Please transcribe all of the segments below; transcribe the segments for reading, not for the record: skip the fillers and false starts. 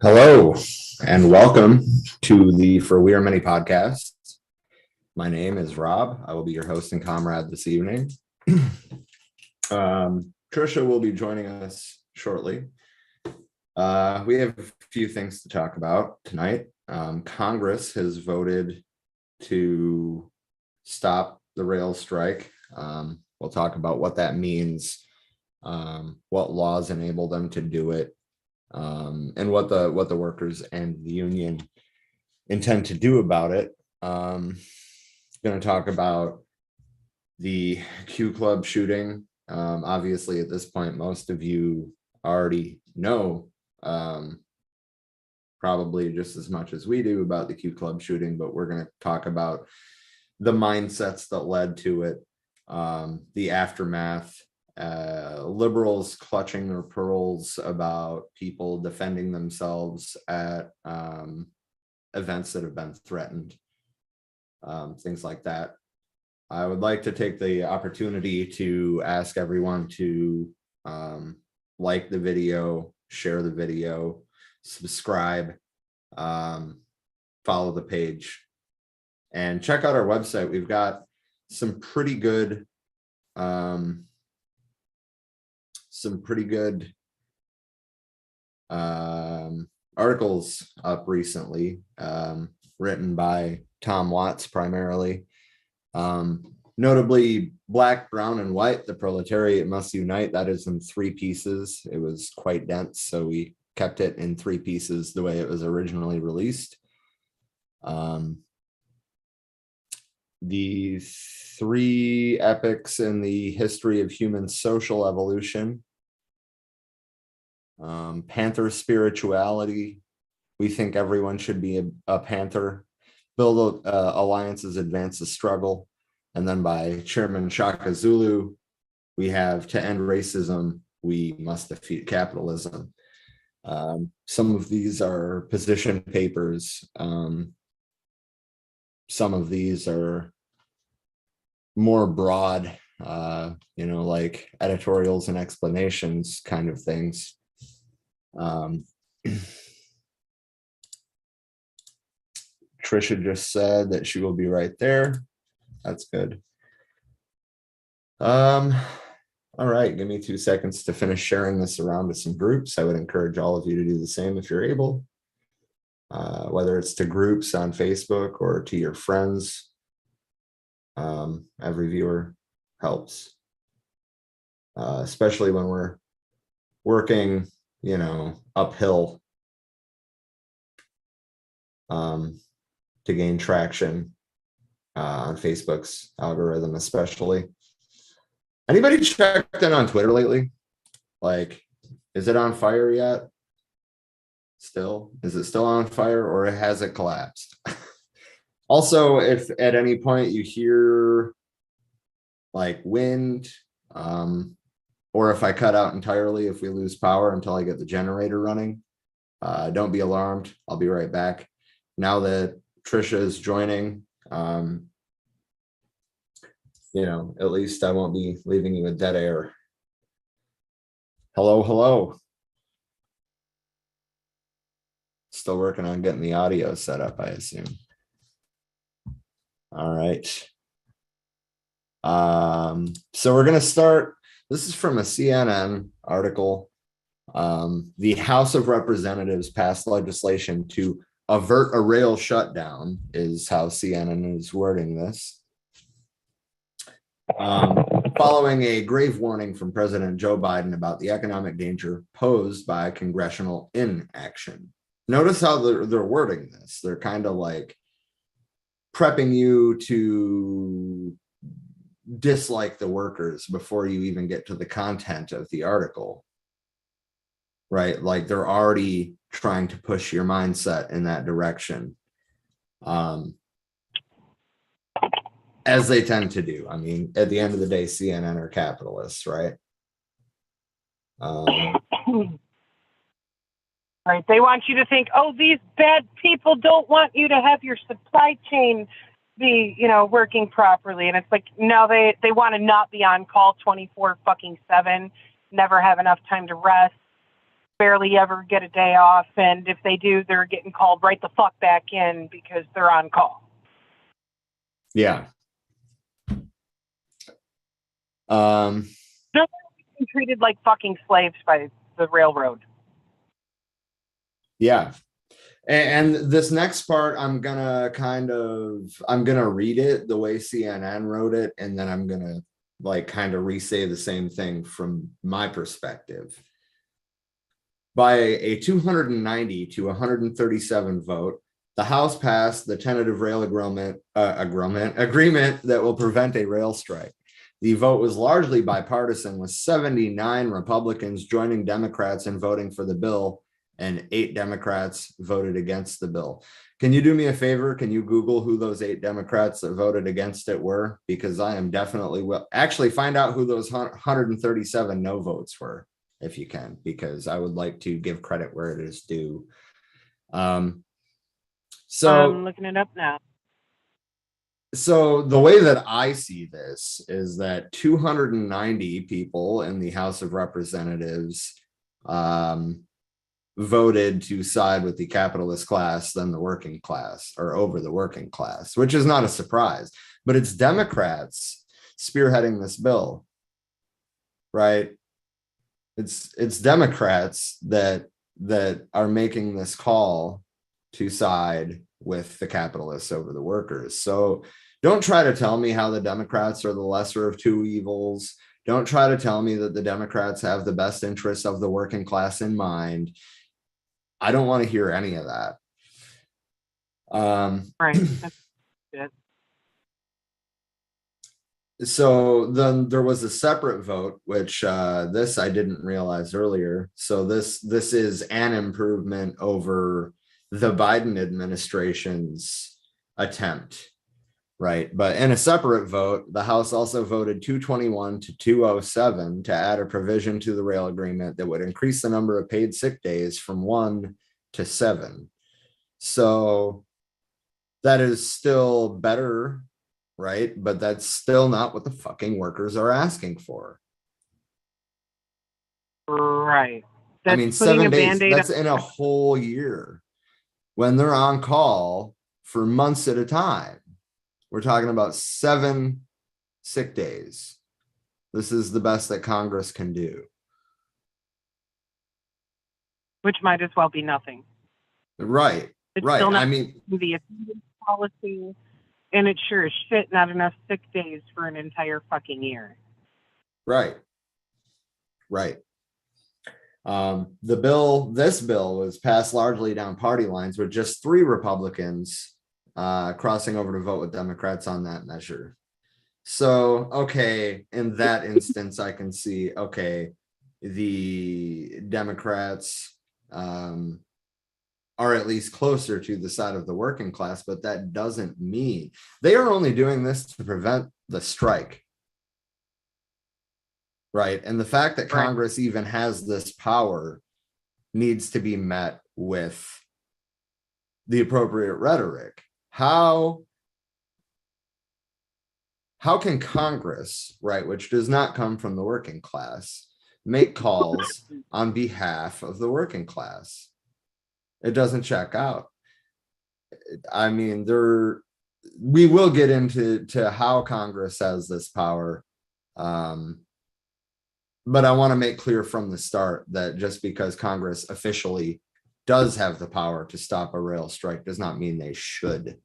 Hello and welcome to the For We Are Many podcast. My name is Rob. I will be your host and comrade this evening. Trisha will be joining us shortly. We have a few things to talk about tonight. Congress has voted to stop the rail strike. We'll talk about what that means, what laws enable them to do it, and what the workers and the union intend to do about it. Going to talk about the Q Club shooting. Obviously, at this point, most of you already know probably just as much as we do about the Q Club shooting, but we're going to talk about the mindsets that led to it, the aftermath, liberals clutching their pearls about people defending themselves at events that have been threatened, things like that. I would like to take the opportunity to ask everyone to like the video, share the video, subscribe, follow the page, and check out our website. We've got some pretty good articles up recently, written by Tom Watts primarily. Notably, Black, Brown, and White, the Proletariat Must Unite. That is in 3 pieces. It was quite dense, so we kept it in 3 pieces the way it was originally released. The 3 epics in the history of human social evolution. Panther spirituality. We think everyone should be a panther. Build alliances, advance the struggle. And then by Chairman Shaka Zulu, we have To End Racism, We Must Defeat Capitalism. Some of these are position papers. Some of these are more broad, like editorials and explanations kind of things. Trisha just said that she will be right there. That's good. All right, give me 2 seconds to finish sharing this around to some groups. I would encourage all of you to do the same if you're able, whether it's to groups on Facebook or to your friends. Every viewer helps, especially when we're working, uphill to gain traction on Facebook's algorithm, especially. Anybody checked in on Twitter lately? Like, is it on fire yet? Still? Is it still on fire, or has it collapsed? Also, if at any point you hear like wind, or if I cut out entirely, if we lose power until I get the generator running, don't be alarmed. I'll be right back. Now that Trisha is joining, at least I won't be leaving you with dead air. Hello. Still working on getting the audio set up, I assume. All right. So we're going to start. This is from a CNN article. The House of Representatives passed legislation to avert a rail shutdown, is how CNN is wording this. Following a grave warning from President Joe Biden about the economic danger posed by congressional inaction. Notice how they're wording this. They're kind of like prepping you to dislike the workers before you even get to the content of the article, right? Like they're already trying to push your mindset in that direction, as they tend to do. I mean, at the end of the day, CNN are capitalists, right? Right. They want you to think, oh, these bad people don't want you to have your supply chain be, working properly. And it's like, no, they want to not be on call 24 fucking 7, never have enough time to rest. barely ever get a day off, and if they do, they're getting called right the fuck back in because they're on call. Yeah. They're being treated like fucking slaves by the railroad. Yeah. And this next part, I'm gonna read it the way CNN wrote it, and then I'm gonna like kind of re-say the same thing from my perspective. By a 290 to 137 vote, the House passed the tentative rail agreement that will prevent a rail strike. The vote was largely bipartisan, with 79 Republicans joining Democrats in voting for the bill, and 8 Democrats voted against the bill. Can you do me a favor? Can you Google who those 8 Democrats that voted against it were? Because I am definitely actually find out who those 137 no votes were, if you can, because I would like to give credit where it is due. So I'm looking it up now. So the way that I see this is that 290 people in the House of Representatives voted to side with the capitalist class than the working class, or over the working class, which is not a surprise, but it's Democrats spearheading this bill, right? It's Democrats that are making this call to side with the capitalists over the workers. So don't try to tell me how the Democrats are the lesser of two evils. Don't try to tell me that the Democrats have the best interests of the working class in mind. I don't want to hear any of that. Right. That's good. So then there was a separate vote, which this I didn't realize earlier. So this is an improvement over the Biden administration's attempt, right? But in a separate vote, the House also voted 221 to 207 to add a provision to the rail agreement that would increase the number of paid sick days from 1 to 7. So that is still better, right? But that's still not what the fucking workers are asking for. Right. That's I mean, 7 days, that's in a whole year when they're on call for months at a time. We're talking about 7 sick days. This is the best that Congress can do. Which might as well be nothing. Right. It's right. Still not I mean, the attendance policy, and it sure as shit not enough sick days for an entire fucking year. Right. Right. This bill was passed largely down party lines, with just 3 Republicans crossing over to vote with Democrats on that measure. So, okay, in that instance, I can see, okay, the Democrats are at least closer to the side of the working class, but that doesn't mean they are only doing this to prevent the strike. Right. And the fact that Congress even has this power needs to be met with the appropriate rhetoric. How can Congress, right, which does not come from the working class, make calls on behalf of the working class? It doesn't check out. I mean, we will get into how Congress has this power. But I want to make clear from the start that just because Congress officially does have the power to stop a rail strike does not mean they should.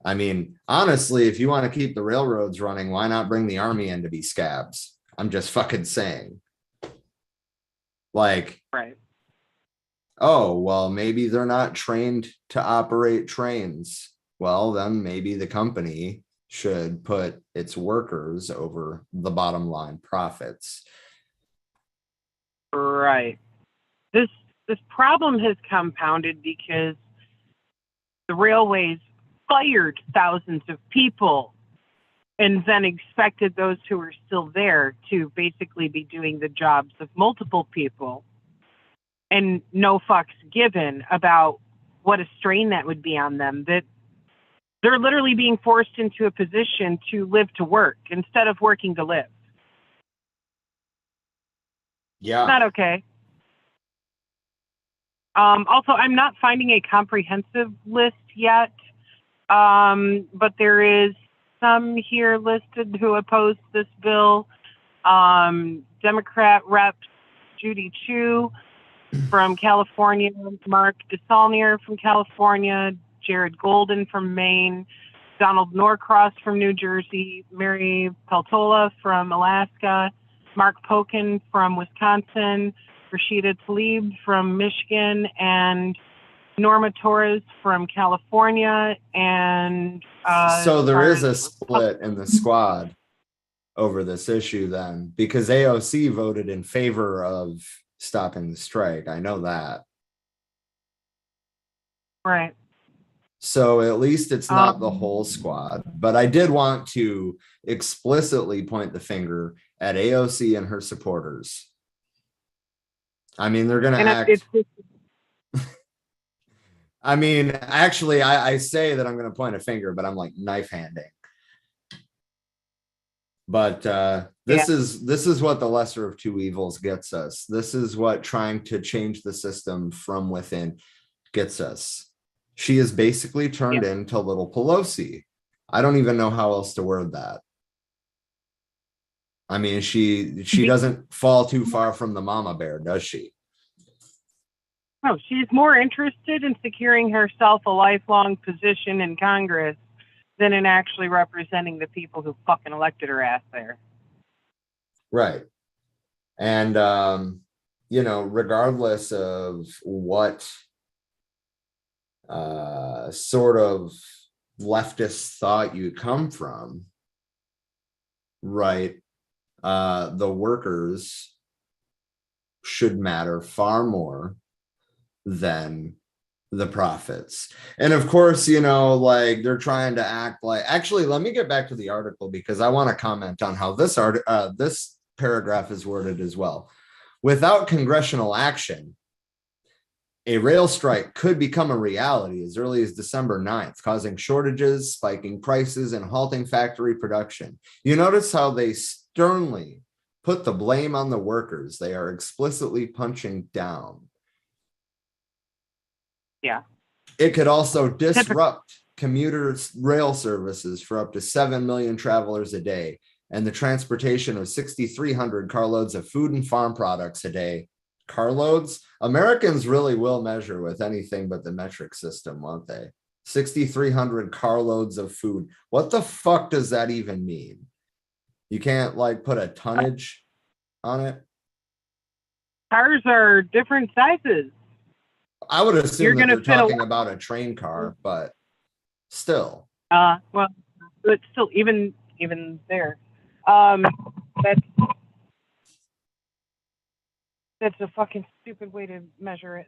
I mean, honestly, if you want to keep the railroads running, why not bring the army in to be scabs? I'm just fucking saying. Like, right. Oh, well, maybe they're not trained to operate trains. Well, then maybe the company should put its workers over the bottom line profits. Right. This problem has compounded because the railways fired thousands of people and then expected those who were still there to basically be doing the jobs of multiple people, and no fucks given about what a strain that would be on them, that they're literally being forced into a position to live to work instead of working to live. Yeah. Not okay. Also, I'm not finding a comprehensive list yet, but there is some here listed who opposed this bill. Democrat Rep Judy Chu from California, Mark DeSaulnier from California, Jared Golden from Maine, Donald Norcross from New Jersey, Mary Peltola from Alaska, Mark Pokin from Wisconsin, Rashida Tlaib from Michigan, and Norma Torres from California. And so there is a split in the squad over this issue then, because AOC voted in favor of stopping the strike. I know that. Right. So at least it's not the whole squad, but I did want to explicitly point the finger at AOC and her supporters. I mean, they're going to act. I mean, actually, I say that I'm going to point a finger, but I'm like knife handing. But this is what the lesser of two evils gets us. This is what trying to change the system from within gets us. She is basically turned into little Pelosi. I don't even know how else to word that. I mean, she doesn't fall too far from the mama bear, does she? No, she's more interested in securing herself a lifelong position in Congress than in actually representing the people who fucking elected her ass there. Right. And, regardless of what sort of leftist thought you come from, right, the workers should matter far more than the profits. And of course, they're trying to act like, actually, let me get back to the article because I want to comment on how this paragraph is worded as well. Without congressional action, a rail strike could become a reality as early as December 9th, causing shortages, spiking prices, and halting factory production. You notice how they sternly put the blame on the workers. They are explicitly punching down. Yeah. It could also disrupt commuter rail services for up to 7 million travelers a day and the transportation of 6,300 carloads of food and farm products a day. Carloads? Americans really will measure with anything but the metric system, won't they? 6,300 carloads of food. What the fuck does that even mean? You can't put a tonnage on it? Cars are different sizes. I would assume that they're talking about a train car, but still. Well, it's still even there. That's a fucking stupid way to measure it.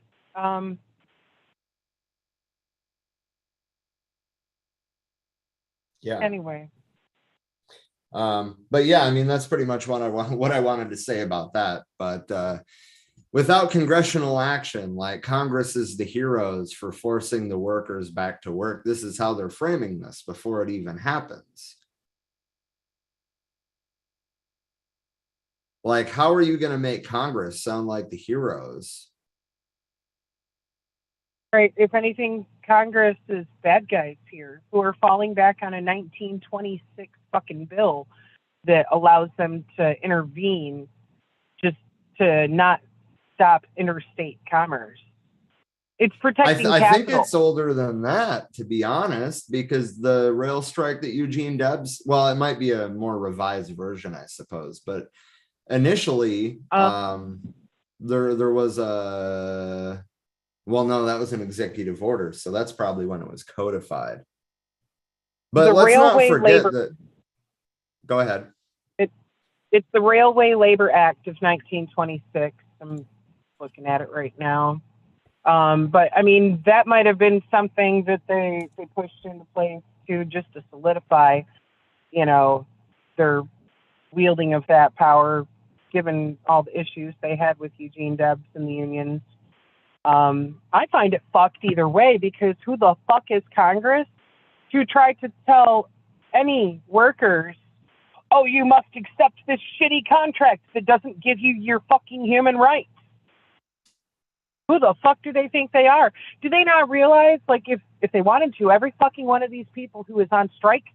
Yeah. Anyway. But yeah, I mean, that's pretty much what I wanted to say about that. But without congressional action, Congress is the heroes for forcing the workers back to work. This is how they're framing this before it even happens. How are you going to make Congress sound like the heroes? Right. If anything, Congress is bad guys here who are falling back on a 1926 fucking bill that allows them to intervene just to not stop interstate commerce. It's protecting capital. I think it's older than that, to be honest, because the rail strike that Eugene Debs, well, it might be a more revised version, I suppose, but initially there was a, well, no, that was an executive order, so that's probably when it was codified. But let's not forget that. Go ahead. It's the Railway Labor Act of 1926. I'm looking at it right now. But I mean, that might have been something that they pushed into place just to solidify, their wielding of that power, given all the issues they had with Eugene Debs and the unions. I find it fucked either way, because who the fuck is Congress to try to tell any workers, oh, you must accept this shitty contract that doesn't give you your fucking human rights? Who the fuck do they think they are? Do they not realize, like, if they wanted to, every fucking one of these people who is on strike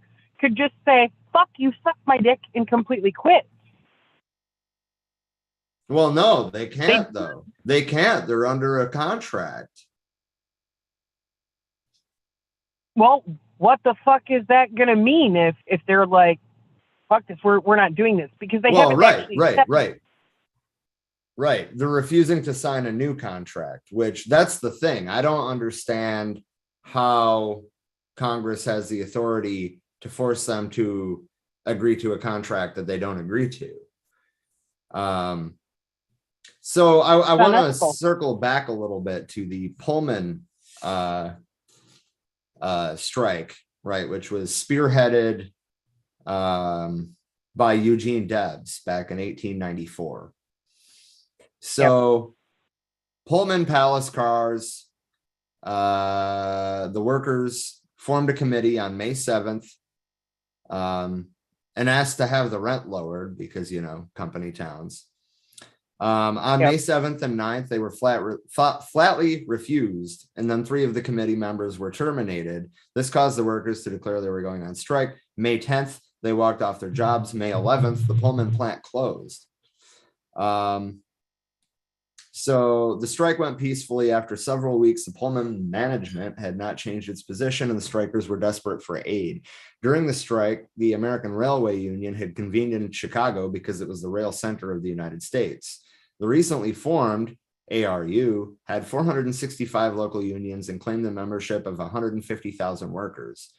could just say, fuck you, suck my dick, and completely quit? Well, no, they can't, though. They can't. They're under a contract. Well, what the fuck is that going to mean if they're like, fuck this, we're not doing this? Because they haven't actually accepted. Right. They're refusing to sign a new contract, which that's the thing. I don't understand how Congress has the authority to force them to agree to a contract that they don't agree to. So I want to circle back a little bit to the Pullman strike, right, which was spearheaded by Eugene Debs back in 1894. So Pullman Palace cars, the workers formed a committee on May 7th and asked to have the rent lowered because, you know, company towns. On May 7th and 9th, they were flatly refused, and then 3 of the committee members were terminated. This caused the workers to declare they were going on strike. May 10th, they walked off their jobs. May 11th, the Pullman plant closed. So the strike went peacefully. After several weeks, the Pullman management had not changed its position, and the strikers were desperate for aid. During the strike, the American Railway Union had convened in Chicago because it was the rail center of the United States. The recently formed ARU had 465 local unions and claimed the membership of 150,000 workers.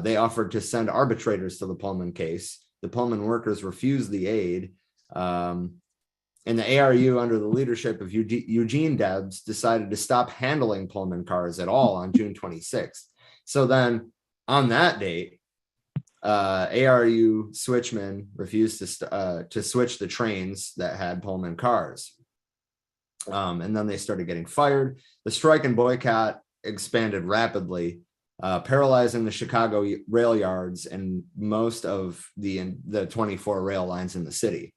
They offered to send arbitrators to the Pullman case. The Pullman workers refused the aid. And the ARU, under the leadership of Eugene Debs, decided to stop handling Pullman cars at all on June 26th. So then on that date, ARU switchmen refused to switch the trains that had Pullman cars. And then they started getting fired. The strike and boycott expanded rapidly, paralyzing the Chicago rail yards and most of the 24 rail lines in the city.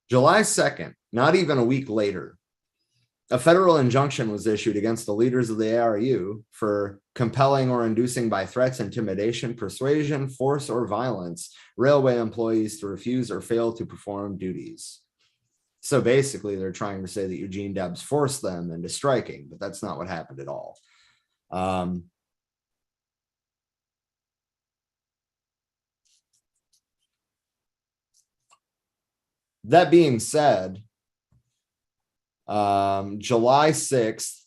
July 2nd, not even a week later, a federal injunction was issued against the leaders of the ARU for compelling or inducing by threats, intimidation, persuasion, force, or violence railway employees to refuse or fail to perform duties. So basically, they're trying to say that Eugene Debs forced them into striking, but that's not what happened at all. That being said, July 6th,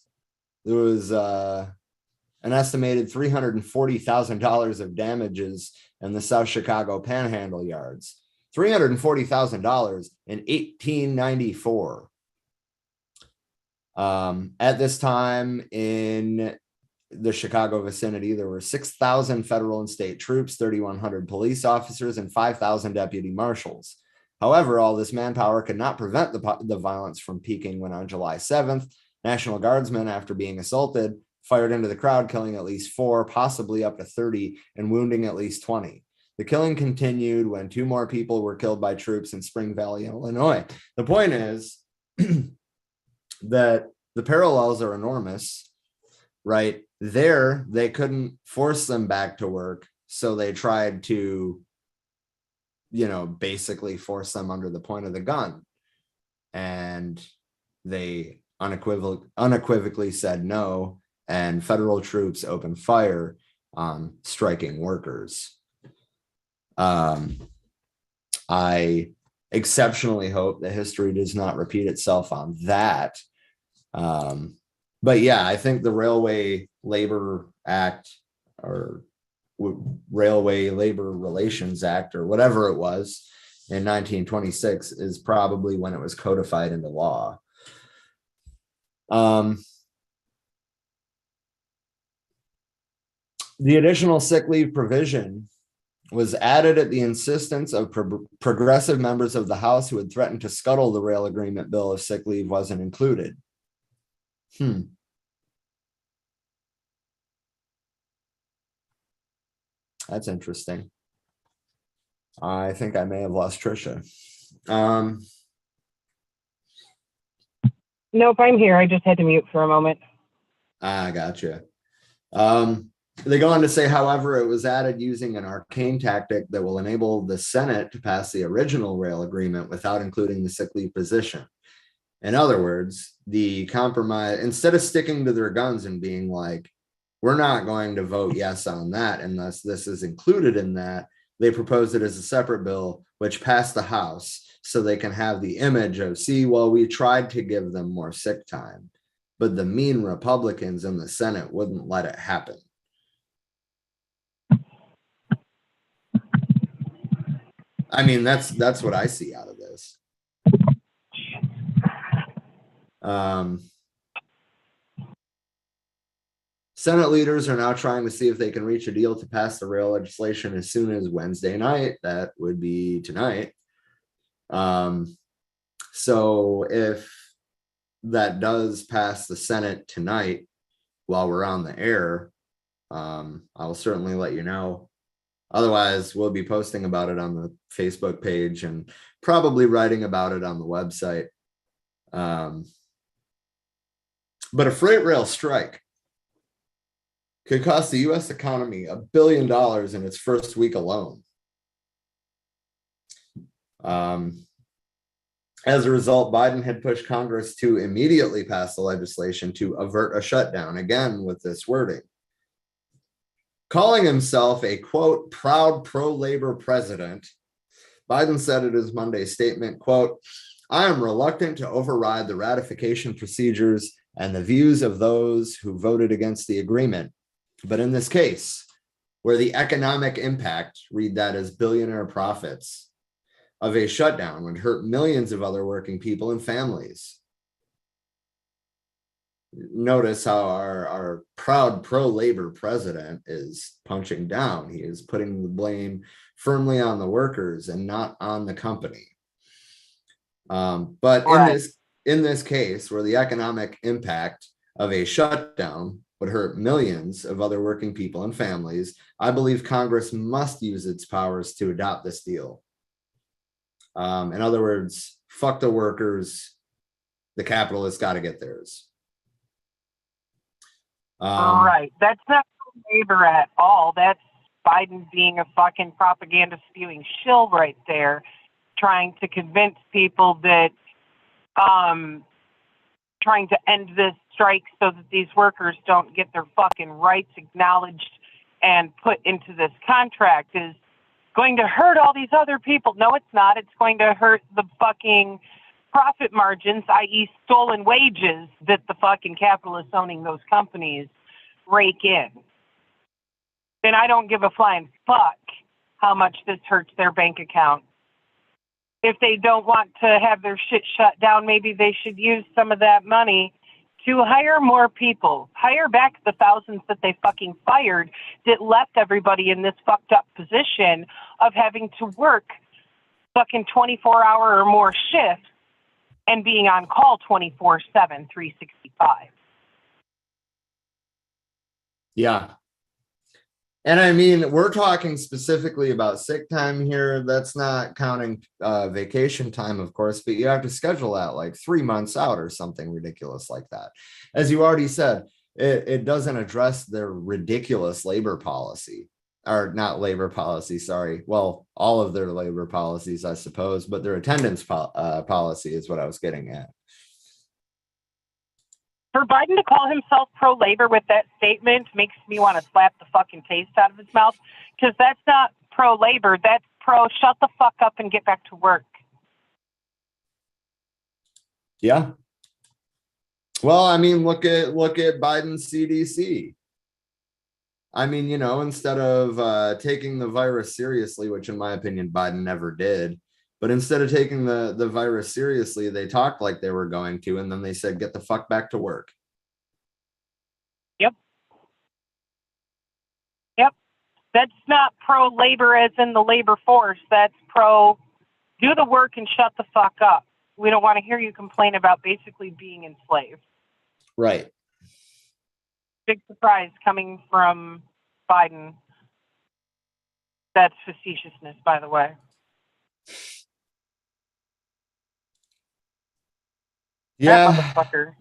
there was an estimated $340,000 of damages in the South Chicago Panhandle yards. $340,000 in 1894. At this time in the Chicago vicinity, there were 6,000 federal and state troops, 3,100 police officers, and 5,000 deputy marshals. However, all this manpower could not prevent the violence from peaking when on July 7th, National Guardsmen, after being assaulted, fired into the crowd, killing at least 4, possibly up to 30, and wounding at least 20. The killing continued when 2 more people were killed by troops in Spring Valley, Illinois. The point is that the parallels are enormous, right? There, they couldn't force them back to work, so they tried to, you know, basically force them under the point of the gun. And they unequivocally said no, and federal troops opened fire on striking workers. I exceptionally hope that history does not repeat itself on that. But yeah, I think the Railway Labor Act, or Railway Labor Relations Act, or whatever it was, in 1926 is probably when it was codified into law. The additional sick leave provision was added at the insistence of progressive members of the House who had threatened to scuttle the rail agreement bill if sick leave wasn't included. That's interesting. I think I may have lost Trisha. Nope, I'm here. I just had to mute for a moment. Gotcha. They go on to say, however, it was added using an arcane tactic that will enable the Senate to pass the original rail agreement without including the sick leave position. In other words, the compromise, instead of sticking to their guns and being like, we're not going to vote yes on that unless this is included in that, they proposed it as a separate bill, which passed the House so they can have the image of, see, well, we tried to give them more sick time, but the mean Republicans in the Senate wouldn't let it happen. I mean, that's what I see out of this. Senate leaders are now trying to see if they can reach a deal to pass the rail legislation as soon as Wednesday night. That would be tonight. So if that does pass the Senate tonight while we're on the air, I'll certainly let you know. Otherwise, we'll be posting about it on the Facebook page and probably writing about it on the website. But a freight rail strike could cost the U.S. economy $1 billion in its first week alone. As a result, Biden had pushed Congress to immediately pass the legislation to avert a shutdown, again with this wording. Calling himself a, quote, proud pro-labor president, Biden said in his Monday statement, quote, I am reluctant to override the ratification procedures and the views of those who voted against the agreement. But in this case, where the economic impact, read that as billionaire profits, of a shutdown would hurt millions of other working people and families. Notice how our proud pro-labor president is punching down. He is putting the blame firmly on the workers and not on the company. But right. in this case, where the economic impact of a shutdown would hurt millions of other working people and families, I believe Congress must use its powers to adopt this deal. In other words, fuck the workers. The capitalists got to get theirs. Right. That's not labor at all. That's Biden being a fucking propaganda spewing shill right there, trying to convince people that, trying to end this strike so that these workers don't get their fucking rights acknowledged and put into this contract is going to hurt all these other people. No, it's not. It's going to hurt the fucking profit margins, i.e. stolen wages that the fucking capitalists owning those companies rake in. And I don't give a flying fuck how much this hurts their bank account. If they don't want to have their shit shut down, maybe they should use some of that money to hire more people, hire back the thousands that they fucking fired that left everybody in this fucked up position of having to work fucking 24-hour or more shifts and being on call 24/7, 365. Yeah. And I mean, we're talking specifically about sick time here. That's not counting vacation time, of course, but you have to schedule that like 3 months out or something ridiculous like that. As you already said, it doesn't address their ridiculous labor policy, or not labor policy, sorry. Well, all of their labor policies, I suppose, but their attendance policy is what I was getting at. For Biden to call himself pro-labor with that statement makes me want to slap the fucking taste out of his mouth, because that's not pro-labor. That's shut the fuck up and get back to work. Yeah. Well, I mean, look at Biden's CDC. I mean, you know, instead of taking the virus seriously, which in my opinion, Biden never did, but instead of taking the virus seriously, they talked like they were going to, and then they said, get the fuck back to work. Yep. Yep. That's not pro-labor as in the labor force. That's do the work and shut the fuck up. We don't want to hear you complain about basically being enslaved. Right. Big surprise coming from Biden. That's facetiousness, by the way. That Yeah. motherfucker.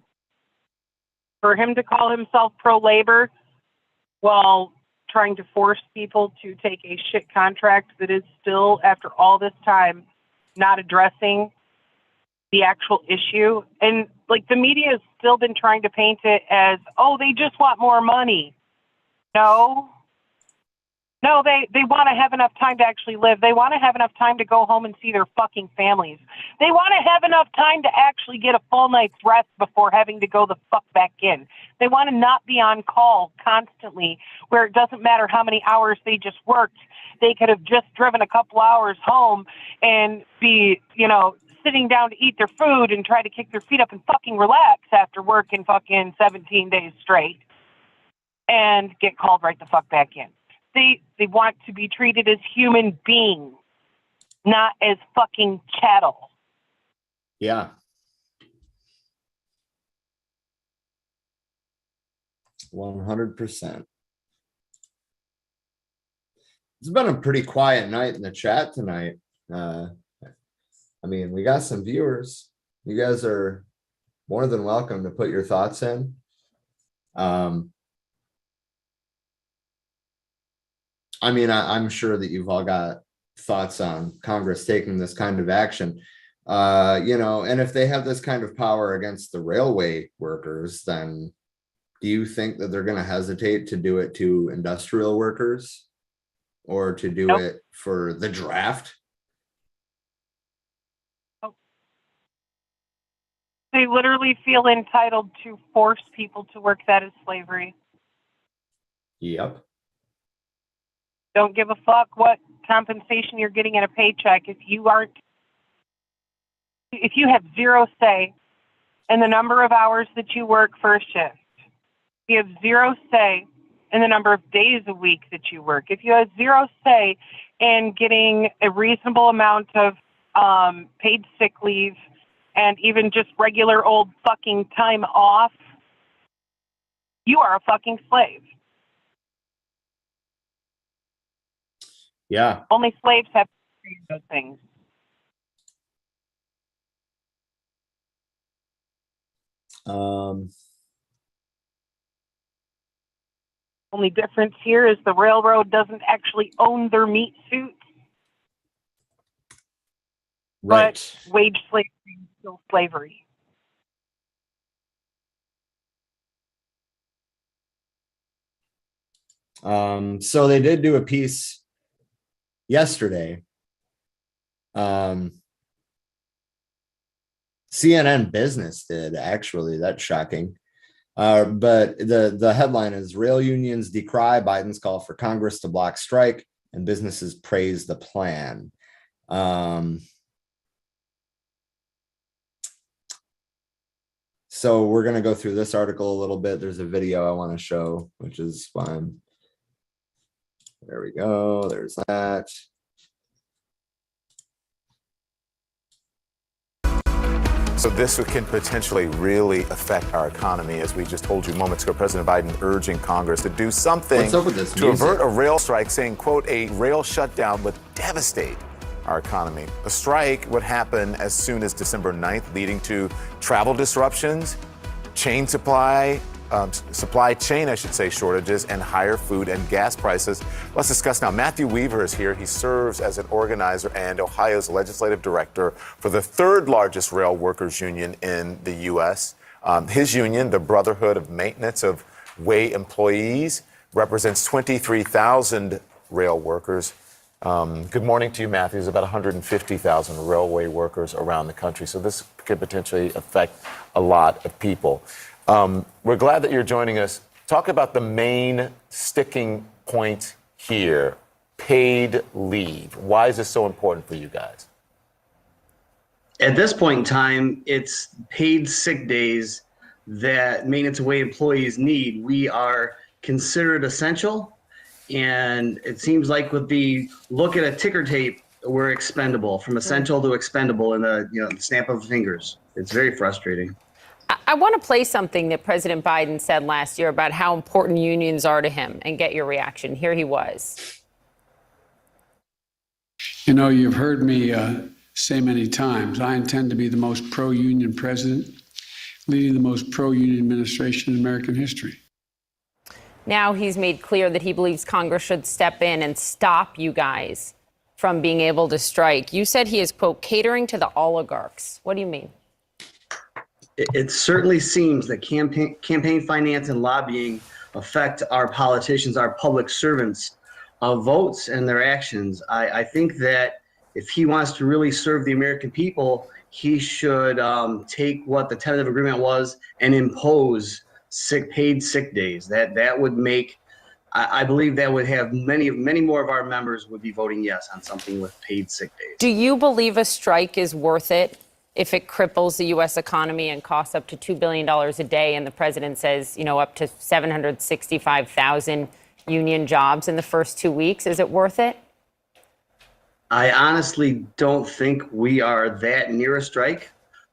For him to call himself pro-labor while trying to force people to take a shit contract that is still, after all this time, not addressing the actual issue. And like the media has still been trying to paint it as, oh, they just want more money. No. No, they want to have enough time to actually live. They want to have enough time to go home and see their fucking families. They want to have enough time to actually get a full night's rest before having to go the fuck back in. They want to not be on call constantly where it doesn't matter how many hours they just worked. They could have just driven a couple hours home and be, sitting down to eat their food and try to kick their feet up and fucking relax after working fucking 17 days straight and get called right the fuck back in. They want to be treated as human beings, not as fucking chattel. Yeah. 100%. It's been a pretty quiet night in the chat tonight. We got some viewers. You guys are more than welcome to put your thoughts in. I'm sure that you've all got thoughts on Congress taking this kind of action. And if they have this kind of power against the railway workers, then do you think that they're going to hesitate to do it to industrial workers or to do Nope. it for the draft? Nope. They literally feel entitled to force people to work. That is slavery. Yep. Don't give a fuck what compensation you're getting in a paycheck. If you have zero say in the number of hours that you work for a shift, if you have zero say in the number of days a week that you work, if you have zero say in getting a reasonable amount of paid sick leave and even just regular old fucking time off, you are a fucking slave. Yeah. Only slaves have those things. Only difference here is the railroad doesn't actually own their meat suits. Right. But wage slavery is still slavery. So they did do a piece yesterday. CNN Business did, actually. That's shocking. But the headline is Rail Unions Decry Biden's Call for Congress to Block Strike and Businesses Praise the Plan. So we're going to go through this article a little bit. There's a video I want to show, which is fine. There we go. There's that. So this can potentially really affect our economy. As we just told you moments ago, President Biden urging Congress to do something to avert a rail strike, saying, quote, a rail shutdown would devastate our economy. A strike would happen as soon as December 9th, leading to travel disruptions, supply chain, shortages, and higher food and gas prices. Let's discuss now. Matthew Weaver is here. He serves as an organizer and Ohio's legislative director for the third largest rail workers union in the U.S. His union, the Brotherhood of Maintenance of Way Employees, represents 23,000 rail workers. Good morning to you, Matthew. There's about 150,000 railway workers around the country, so this could potentially affect a lot of people. We're glad that you're joining us. Talk about the main sticking point here, paid leave. Why is this so important for you guys? At this point in time, it's paid sick days that maintenance of way employees need. We are considered essential. And it seems like with the look at a ticker tape, we're expendable, from essential to expendable in the snap of fingers. It's very frustrating. I want to play something that President Biden said last year about how important unions are to him and get your reaction. Here he was. You've heard me say many times, I intend to be the most pro-union president leading the most pro-union administration in American history. Now he's made clear that he believes Congress should step in and stop you guys from being able to strike. You said he is, quote, catering to the oligarchs. What do you mean? It certainly seems that campaign finance and lobbying affect our politicians, our public servants' votes and their actions. I think that if he wants to really serve the American people, he should take what the tentative agreement was and impose paid sick days. That would make, I believe that would have many more of our members would be voting yes on something with paid sick days. Do you believe a strike is worth it if it cripples the U.S. economy and costs up to $2 billion a day? And the president says, up to 765,000 union jobs in the first 2 weeks. Is it worth it? I honestly don't think we are that near a strike.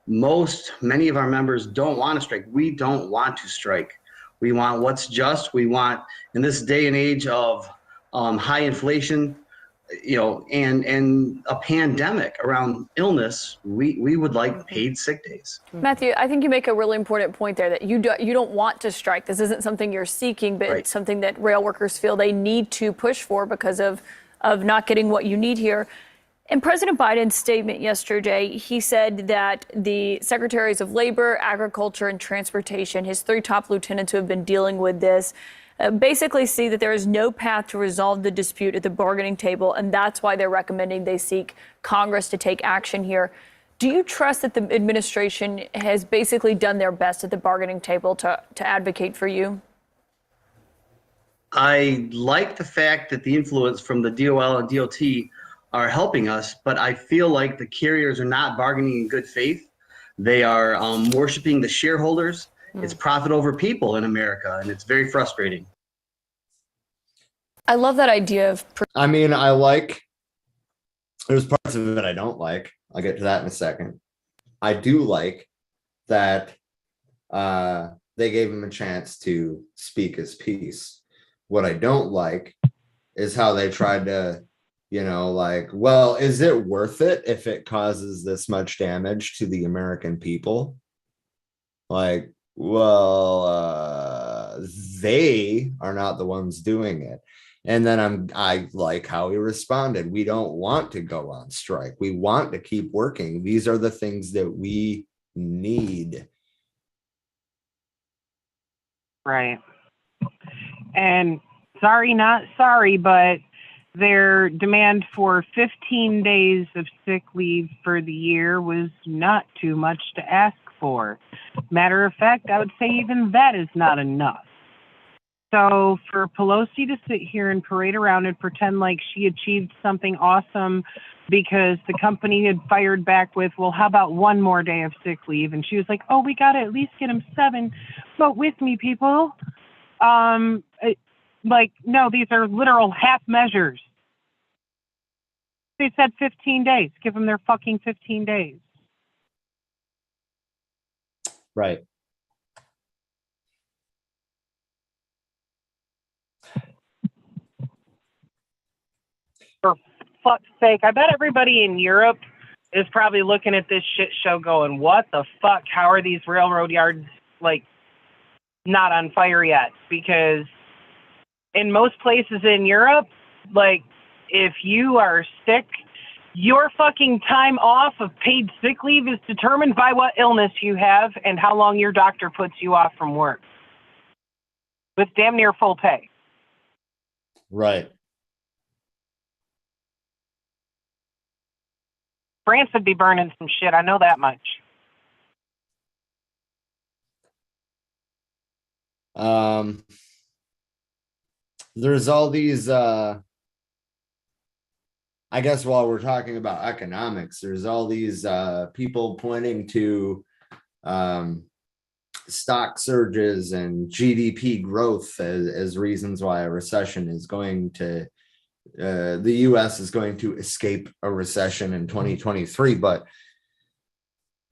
Many of our members don't want to strike. We don't want to strike. We want what's just. We want, in this day and age of high inflation, and a pandemic around illness, we would like paid sick days. Matthew, I think you make a really important point there that you don't want to strike. This isn't something you're seeking, but It's something that rail workers feel they need to push for because of not getting what you need here. In President Biden's statement yesterday, he said that the secretaries of labor, agriculture, and transportation, his 3 top lieutenants who have been dealing with this, basically see that there is no path to resolve the dispute at the bargaining table, and that's why they're recommending they seek Congress to take action here. Do you trust that the administration has basically done their best at the bargaining table to advocate for you? I like the fact that the influence from the DOL and DOT are helping us, but I feel like the carriers are not bargaining in good faith. They are worshiping the shareholders. It's profit over people in America, and it's very frustrating. I love that idea of. There's parts of it I don't like. I'll get to that in a second. I do like that they gave him a chance to speak his piece. What I don't like is how they tried to, well, is it worth it if it causes this much damage to the American people? They are not the ones doing it. And then I like how he responded. We don't want to go on strike. We want to keep working. These are the things that we need. Right. And sorry, not sorry, but their demand for 15 days of sick leave for the year was not too much to ask for. Matter of fact, I would say even that is not enough. So for Pelosi to sit here and parade around and pretend like she achieved something awesome because the company had fired back with, well, how about one more day of sick leave? And she was like, oh, we got to at least get him 7. Vote with me, people. No, these are literal half measures. They said 15 days. Give them their fucking 15 days. Right. For fuck's sake, I bet everybody in Europe is probably looking at this shit show going, what the fuck? How are these railroad yards, not on fire yet? Because in most places in Europe, if you are sick, your fucking time off of paid sick leave is determined by what illness you have and how long your doctor puts you off from work. With damn near full pay. Right. France would be burning some shit. I know that much. There's all these, I guess while we're talking about economics, there's all these people pointing to stock surges and GDP growth as reasons why a recession is going to, the US is going to escape a recession in 2023. But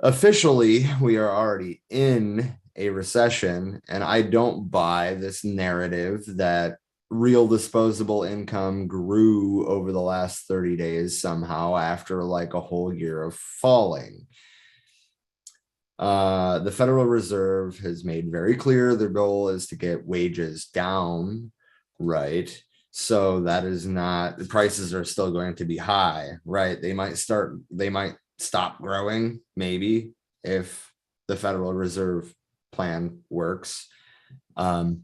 officially, we are already in a recession, and I don't buy this narrative that real disposable income grew over the last 30 days somehow after a whole year of falling. The Federal Reserve has made very clear their goal is to get wages down, right? So that is not, the prices are still going to be high, right? They might stop growing, maybe, if the Federal Reserve plan works. But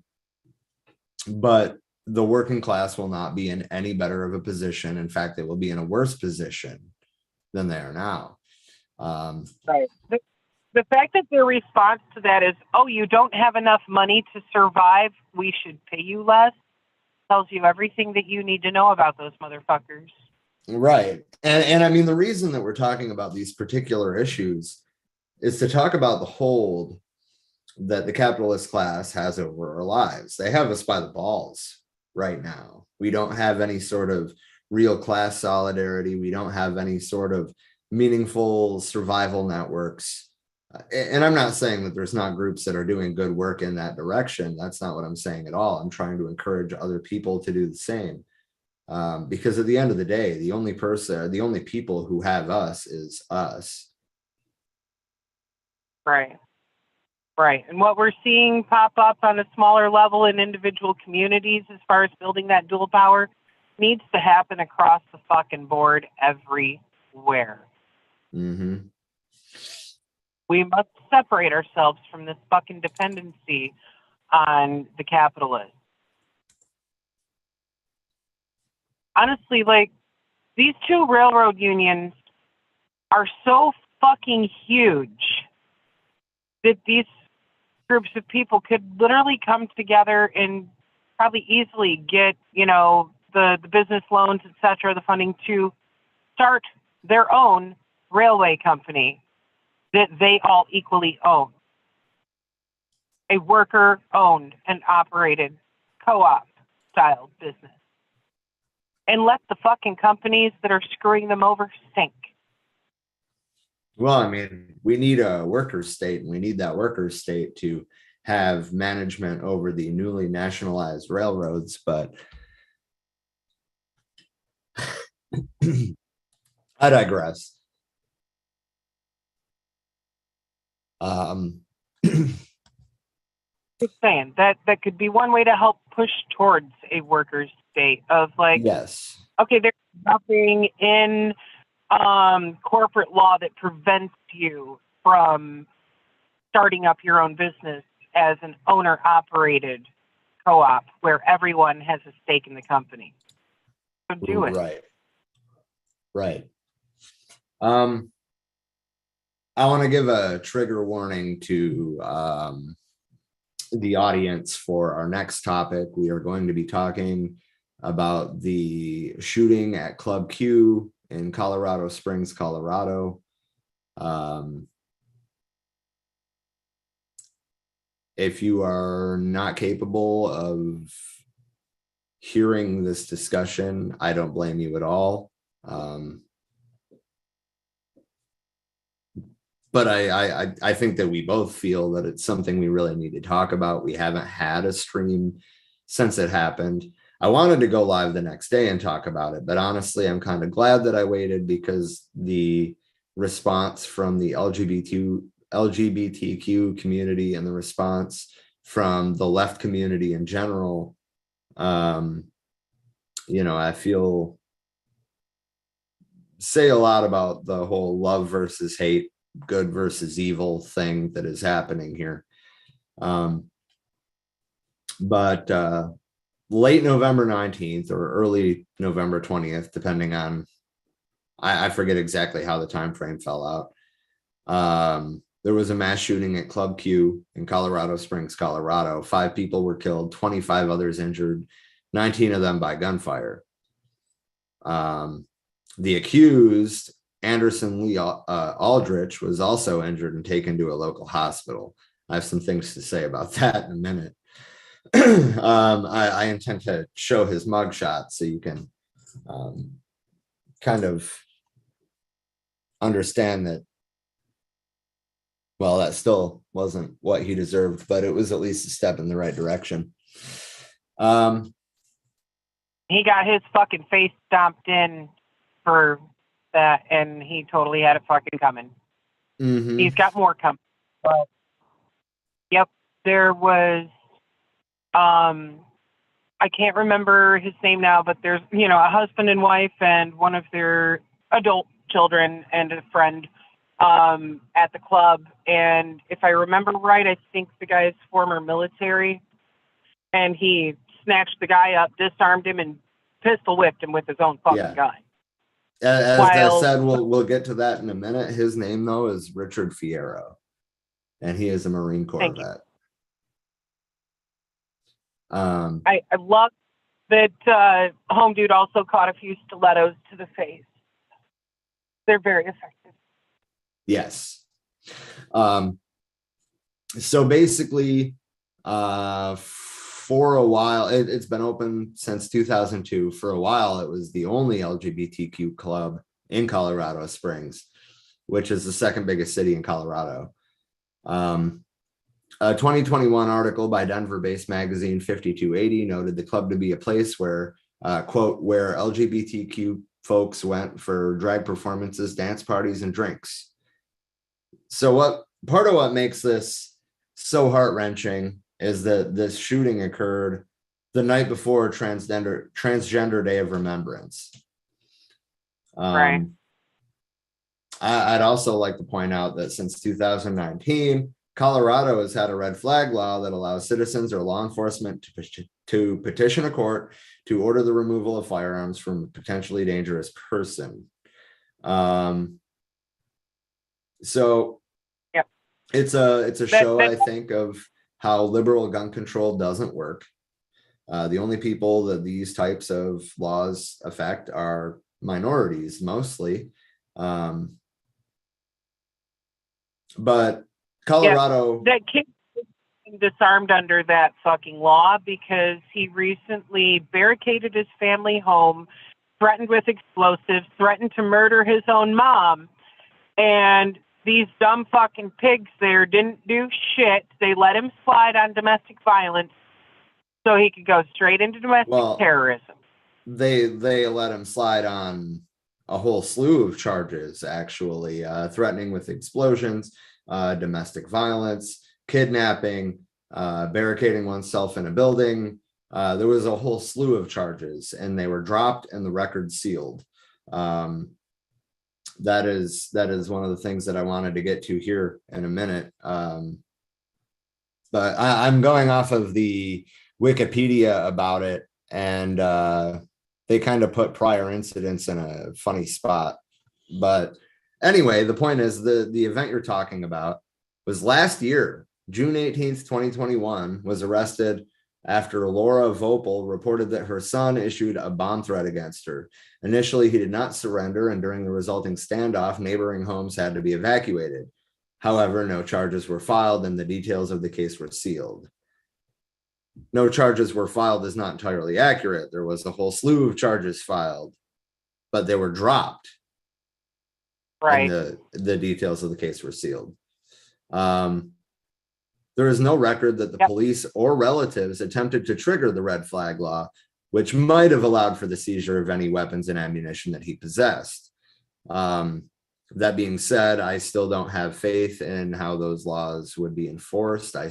the working class will not be in any better of a position. In fact, they will be in a worse position than they are now. Right. The fact that their response to that is, oh, you don't have enough money to survive, we should pay you less, tells you everything that you need to know about those motherfuckers. Right. And I mean, the reason that we're talking about these particular issues is to talk about the hold that the capitalist class has over our lives. They have us by the balls right now. We don't have any sort of real class solidarity. We don't have any sort of meaningful survival networks. And I'm not saying that there's not groups that are doing good work in that direction. That's not what I'm saying at all. I'm trying to encourage other people to do the same. Because at the end of the day, the only people who have us is us. Right. Right. And what we're seeing pop up on a smaller level in individual communities as far as building that dual power needs to happen across the fucking board everywhere. Mm-hmm. We must separate ourselves from this fucking dependency on the capitalists. Honestly, like, these two railroad unions are so fucking huge that these groups of people could literally come together and probably easily get, the business loans, et cetera, the funding to start their own railway company that they all equally own. A worker-owned and operated co-op style business. And let the fucking companies that are screwing them over sink. Well, I mean, we need a workers' state, and we need that workers' state to have management over the newly nationalized railroads. But I digress. Just saying that could be one way to help push towards a workers' state of like, yes, okay, there's nothing in corporate law that prevents you from starting up your own business as an owner-operated co-op where everyone has a stake in the company. So do it. Right. I want to give a trigger warning to the audience for our next topic. We are going to be talking about the shooting at Club Q in Colorado Springs, Colorado. If you are not capable of hearing this discussion, I don't blame you at all. But I think that we both feel that it's something we really need to talk about. We haven't had a stream since it happened. I wanted to go live the next day and talk about it, but honestly, I'm kind of glad that I waited because the response from the LGBTQ community and the response from the left community in general, I feel say a lot about the whole love versus hate, good versus evil thing that is happening here. But late November 19th or early November 20th, depending on, I forget exactly how the time frame fell out. There was a mass shooting at Club Q in Colorado Springs, Colorado. 5 people were killed, 25 others injured, 19 of them by gunfire. The accused, Anderson Lee Aldrich, was also injured and taken to a local hospital. I have some things to say about that in a minute. I intend to show his mugshot so you can kind of understand that, well, that still wasn't what he deserved, but it was at least a step in the right direction. He got his fucking face stomped in for that, and he totally had it fucking coming. Mm-hmm. He's got more coming. But, yep, there was, I can't remember his name now, but there's, a husband and wife and one of their adult children and a friend at the club. And if I remember right, I think the guy is former military, and he snatched the guy up, disarmed him, and pistol whipped him with his own fucking gun. As I said, we'll get to that in a minute. His name, though, is Richard Fierro, and he is a Marine Corps vet. I love that Home Dude also caught a few stilettos to the face. They're very effective. Yes. So basically, for a while, it's been open since 2002. For a while, it was the only LGBTQ club in Colorado Springs, which is the second biggest city in Colorado. A 2021 article by Denver-based magazine 5280 noted the club to be a place where, quote, where LGBTQ folks went for drag performances, dance parties, and drinks. So part of what makes this so heart-wrenching is that this shooting occurred the night before Transgender Day of Remembrance. Right. I'd also like to point out that since 2019, Colorado has had a red flag law that allows citizens or law enforcement to petition a court to order the removal of firearms from a potentially dangerous person. So yep. It's a show, I think, of how liberal gun control doesn't work. The only people that these types of laws affect are minorities, mostly. But Colorado, that kid was disarmed under that fucking law because he recently barricaded his family home, threatened with explosives, threatened to murder his own mom, and these dumb fucking pigs there didn't do shit. They let him slide on domestic violence so he could go straight into domestic terrorism. They let him slide on a whole slew of charges, actually, threatening with explosions, domestic violence, kidnapping, barricading oneself in a building. There was a whole slew of charges, and they were dropped and the record sealed. That is one of the things that I wanted to get to here in a minute. But I'm going off of the Wikipedia about it, and they kind of put prior incidents in a funny spot. But anyway, the point is the event you're talking about was last year, June 18th, 2021, was arrested after Laura Vopel reported that her son issued a bomb threat against her. Initially, he did not surrender, and during the resulting standoff, neighboring homes had to be evacuated. However, no charges were filed, and the details of the case were sealed. No charges were filed is not entirely accurate. There was a whole slew of charges filed, but they were dropped. Right. And the details of the case were sealed. There is no record that the police or relatives attempted to trigger the red flag law, which might have allowed for the seizure of any weapons and ammunition that he possessed. That being said, I still don't have faith in how those laws would be enforced. I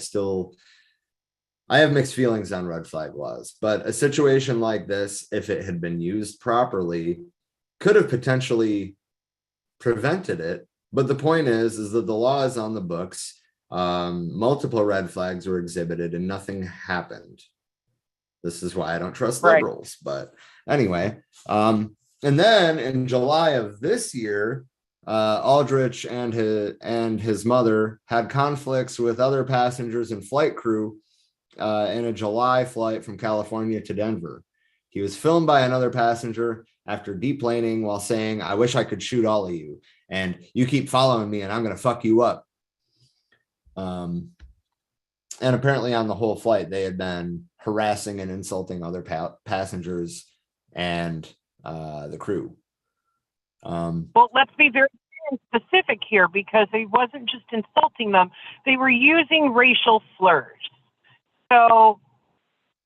have mixed feelings on red flag laws, but a situation like this, if it had been used properly, could have potentially prevented it. But the point is that the law is on the books. Multiple red flags were exhibited and nothing happened. This is why I don't trust liberals. But anyway, and then in July of this year, Aldrich and his mother had conflicts with other passengers and flight crew in a July flight from California to Denver. He was filmed by another passenger after deplaning while saying, "I wish I could shoot all of you, and you keep following me and I'm going to fuck you up." And apparently on the whole flight, they had been harassing and insulting other passengers and the crew. Well, let's be very specific here, because he wasn't just insulting them. They were using racial slurs. So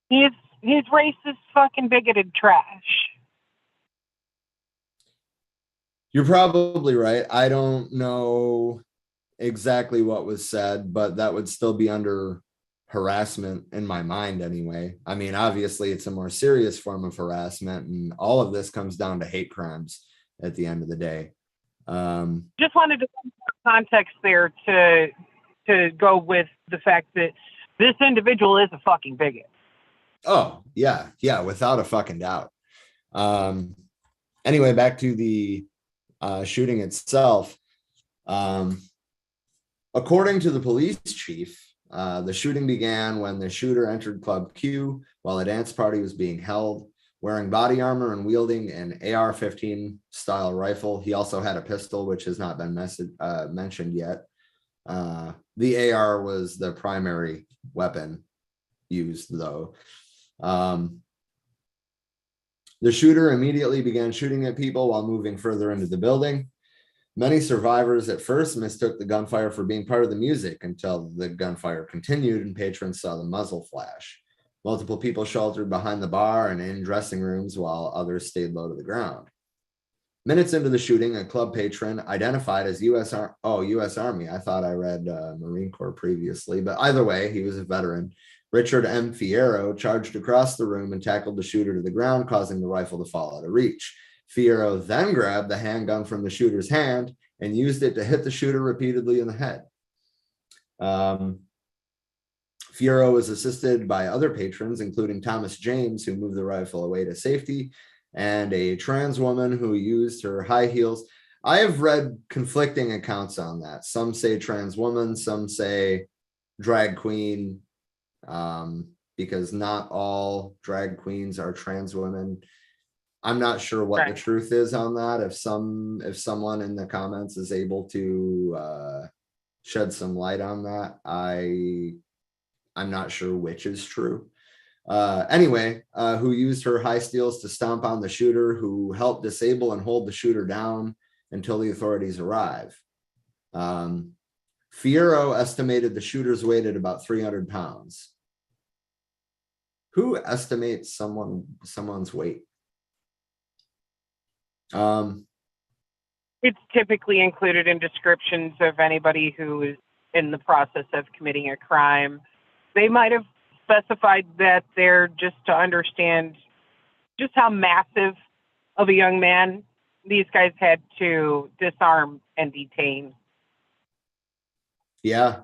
he's racist, fucking bigoted trash. You're probably right. I don't know exactly what was said, but that would still be under harassment in my mind anyway. I mean, obviously it's a more serious form of harassment, and all of this comes down to hate crimes at the end of the day. Just wanted to put more context there to go with the fact that this individual is a fucking bigot. Oh, yeah, without a fucking doubt. Anyway, back to the shooting itself. According to the police chief, the shooting began when the shooter entered Club Q while a dance party was being held, wearing body armor and wielding an AR-15 style rifle. He also had a pistol, which has not been mentioned yet. The AR was the primary weapon used, though. The shooter immediately began shooting at people while moving further into the building. Many survivors at first mistook the gunfire for being part of the music until the gunfire continued and patrons saw the muzzle flash. Multiple people sheltered behind the bar and in dressing rooms while others stayed low to the ground. Minutes into the shooting, a club patron identified as U.S. Army. I thought I read Marine Corps previously, but either way, he was a veteran. Richard M. Fierro charged across the room and tackled the shooter to the ground, causing the rifle to fall out of reach. Fierro then grabbed the handgun from the shooter's hand and used it to hit the shooter repeatedly in the head. Fierro was assisted by other patrons, including Thomas James, who moved the rifle away to safety, and a trans woman who used her high heels. I have read conflicting accounts on that. Some say trans woman, some say drag queen, because not all drag queens are trans women. I'm not sure what the truth is on that. If someone in the comments is able to shed some light on that, I'm not sure which is true. Anyway, who used her high heels to stomp on the shooter, who helped disable and hold the shooter down until the authorities arrive. Fierro estimated the shooter's weight at about 300 pounds. Who estimates someone's weight? It's typically included in descriptions of anybody who is in the process of committing a crime. They might have specified that there just to understand just how massive of a young man these guys had to disarm and detain. Yeah.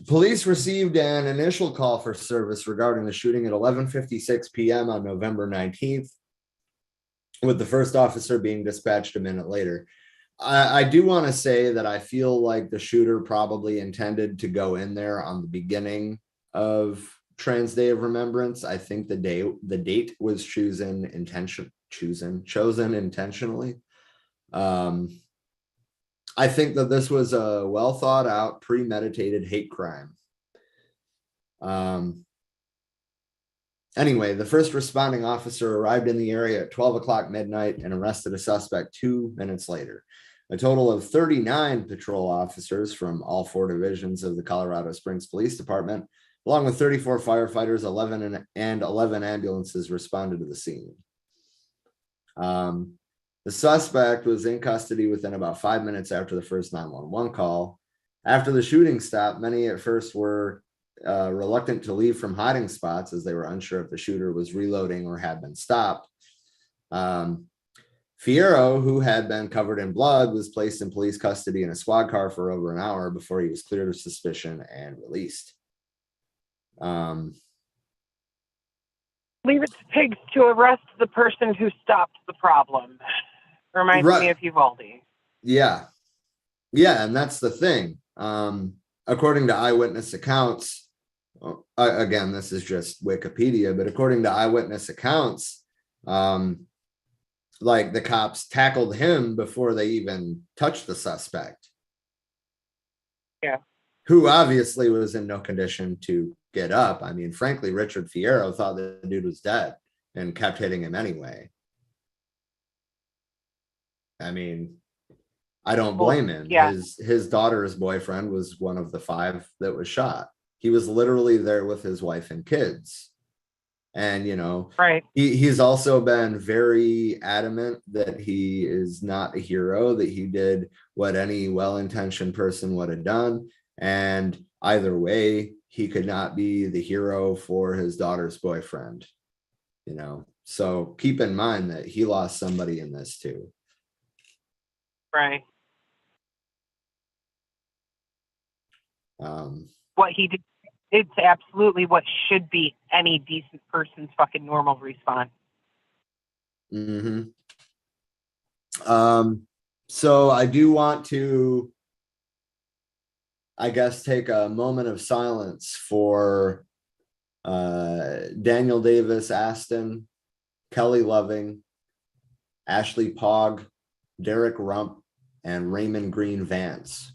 Police received an initial call for service regarding the shooting at 11:56 p.m. on November 19th, with the first officer being dispatched a minute later. I do want to say that I feel like the shooter probably intended to go in there on the beginning of Trans Day of Remembrance. I think the date was chosen intentionally. I think that this was a well thought out, premeditated hate crime. Anyway, the first responding officer arrived in the area at 12 o'clock midnight and arrested a suspect 2 minutes later. A total of 39 patrol officers from all 4 divisions of the Colorado Springs Police Department, along with 34 firefighters, 11 ambulances responded to the scene. The suspect was in custody within about 5 minutes after the first 911 call. After the shooting stopped, many at first were reluctant to leave from hiding spots as they were unsure if the shooter was reloading or had been stopped. Fierro, who had been covered in blood, was placed in police custody in a squad car for over an hour before he was cleared of suspicion and released. Leave it to pigs to arrest the person who stopped the problem. Reminds me of Uvalde. Yeah, and that's the thing. According to eyewitness accounts, again, this is just Wikipedia, but according to eyewitness accounts, like the cops tackled him before they even touched the suspect. Yeah. Who obviously was in no condition to get up. I mean, frankly, Richard Fierro thought the dude was dead and kept hitting him anyway. I mean, I don't blame him. Yeah. His daughter's boyfriend was one of the 5 that was shot. He was literally there with his wife and kids. And, you know, Right. he's also been very adamant that he is not a hero, that he did what any well-intentioned person would have done. And either way, he could not be the hero for his daughter's boyfriend, you know. So keep in mind that he lost somebody in this too. Right. What he did, it's absolutely what should be any decent person's fucking normal response. Mm-hmm. So I do want to, I guess, take a moment of silence for Daniel Davis Aston, Kelly Loving, Ashley Pogg, Derek Rump, and Raymond Green Vance.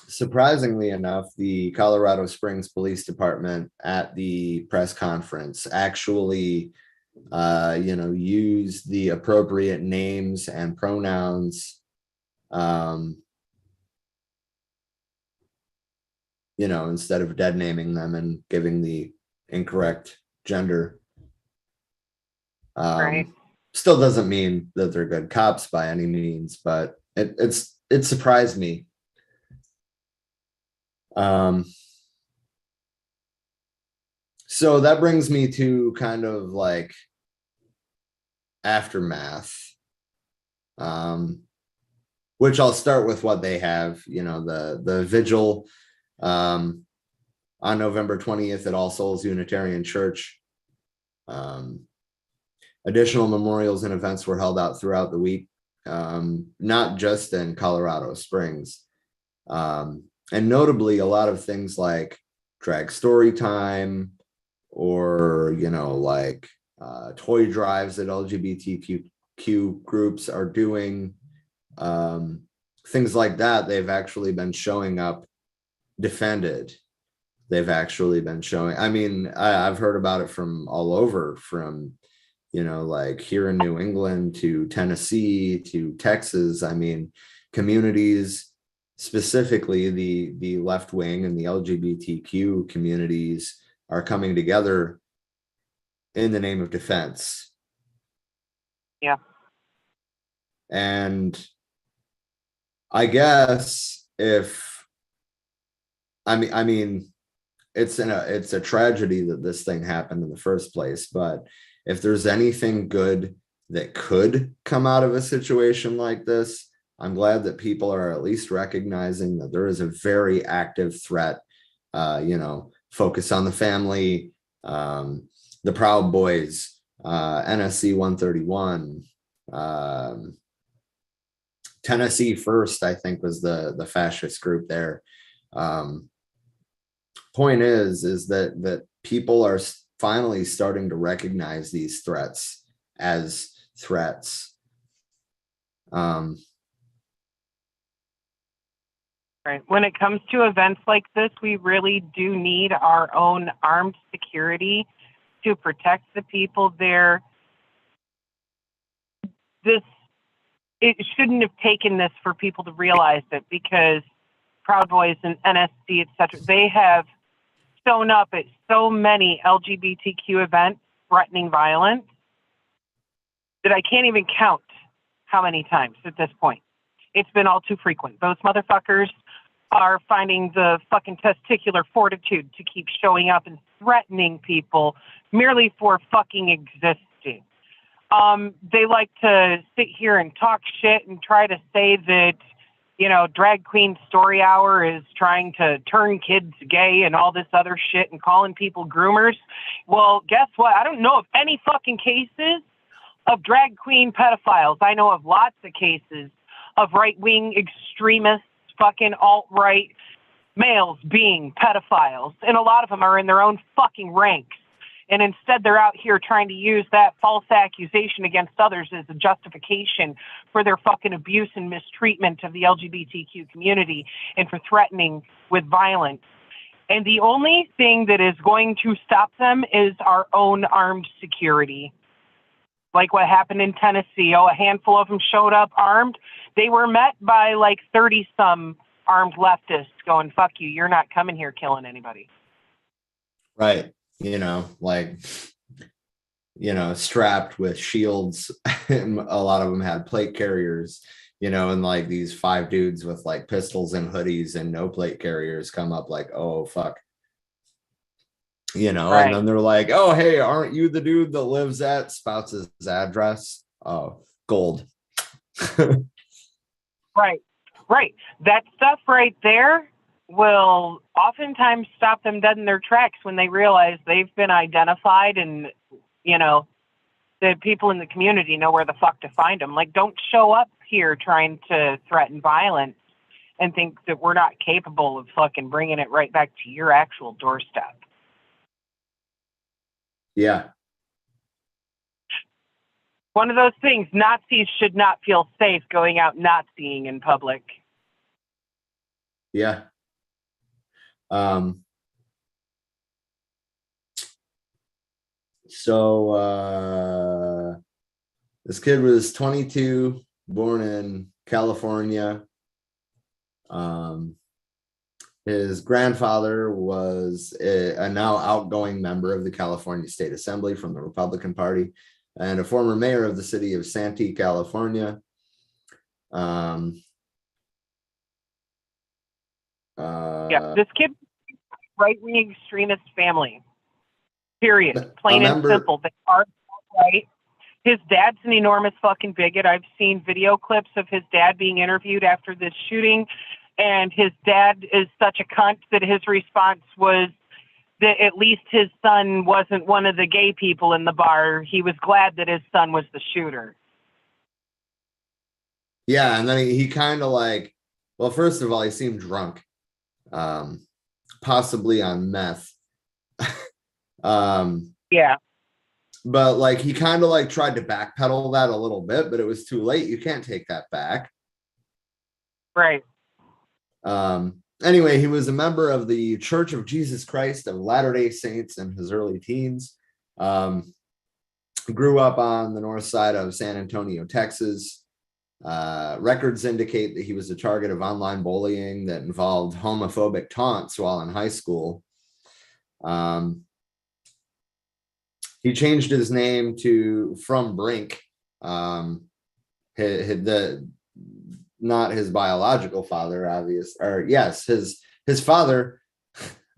Surprisingly enough, the Colorado Springs Police Department at the press conference actually use the appropriate names and pronouns, instead of dead naming them and giving the incorrect gender. Right. Still doesn't mean that they're good cops by any means, but it surprised me. So that brings me to kind of like aftermath, which I'll start with what they have. The vigil on November 20th at All Souls Unitarian Church. Additional memorials and events were held out throughout the week, not just in Colorado Springs. And notably, a lot of things like drag story time or, toy drives that LGBTQ groups are doing, things like that. They've actually been showing up defended. They've actually been showing, I've heard about it from all over, from, like here in New England to Tennessee to Texas. Communities, specifically the left wing and the LGBTQ communities, are coming together in the name of defense. Yeah. And I guess it's a tragedy that this thing happened in the first place, but if there's anything good that could come out of a situation like this, I'm glad that people are at least recognizing that there is a very active threat. Focus on the family, the Proud Boys, NSC 131, Tennessee First, I think, was the fascist group there. Point is that people are finally starting to recognize these threats as threats. Right. When it comes to events like this, we really do need our own armed security to protect the people there. It shouldn't have taken this for people to realize it, because Proud Boys and NSC, etc., they have shown up at so many LGBTQ events threatening violence that I can't even count how many times at this point. It's been all too frequent. Those motherfuckers are finding the fucking testicular fortitude to keep showing up and threatening people merely for fucking existing. They like to sit here and talk shit and try to say that, Drag Queen Story Hour is trying to turn kids gay and all this other shit and calling people groomers. Well, guess what? I don't know of any fucking cases of drag queen pedophiles. I know of lots of cases of right-wing extremists, fucking alt-right males being pedophiles. And a lot of them are in their own fucking ranks. And instead, they're out here trying to use that false accusation against others as a justification for their fucking abuse and mistreatment of the LGBTQ community and for threatening with violence. And the only thing that is going to stop them is our own armed security. like what happened in Tennessee. Oh, a handful of them showed up armed. They were met by like 30 some armed leftists going, fuck you, you're not coming here killing anybody. Right. Like, strapped with shields. And a lot of them had plate carriers, and like these 5 dudes with like pistols and hoodies and no plate carriers come up like, oh, fuck. Right. And then they're like, oh, hey, aren't you the dude that lives at Spouts' address? Oh, gold. Right. That stuff right there will oftentimes stop them dead in their tracks when they realize they've been identified and, the people in the community know where the fuck to find them. Like, don't show up here trying to threaten violence and think that we're not capable of fucking bringing it right back to your actual doorstep. Yeah. One of those things, Nazis should not feel safe going out Naziing in public. Yeah. So this kid was 22, born in California. His grandfather was a now outgoing member of the California State Assembly from the Republican Party and a former mayor of the city of Santee, California. This kid, right-wing extremist family. Period. Plain and simple. They are right. His dad's an enormous fucking bigot. I've seen video clips of his dad being interviewed after this shooting, and his dad is such a cunt that his response was that at least his son wasn't one of the gay people in the bar. He was glad that his son was the shooter. Yeah, and then he kind of like, well, first of all, he seemed drunk, possibly on meth. Yeah. But like he kind of like tried to backpedal that a little bit, but it was too late. You can't take that back. Right. Anyway, he was a member of the Church of Jesus Christ of Latter-day Saints in his early teens. Grew up on the north side of San Antonio, Texas. Records indicate that he was a target of online bullying that involved homophobic taunts while in high school. He changed his name from Brink. Not his biological father, obvious, or yes, his father.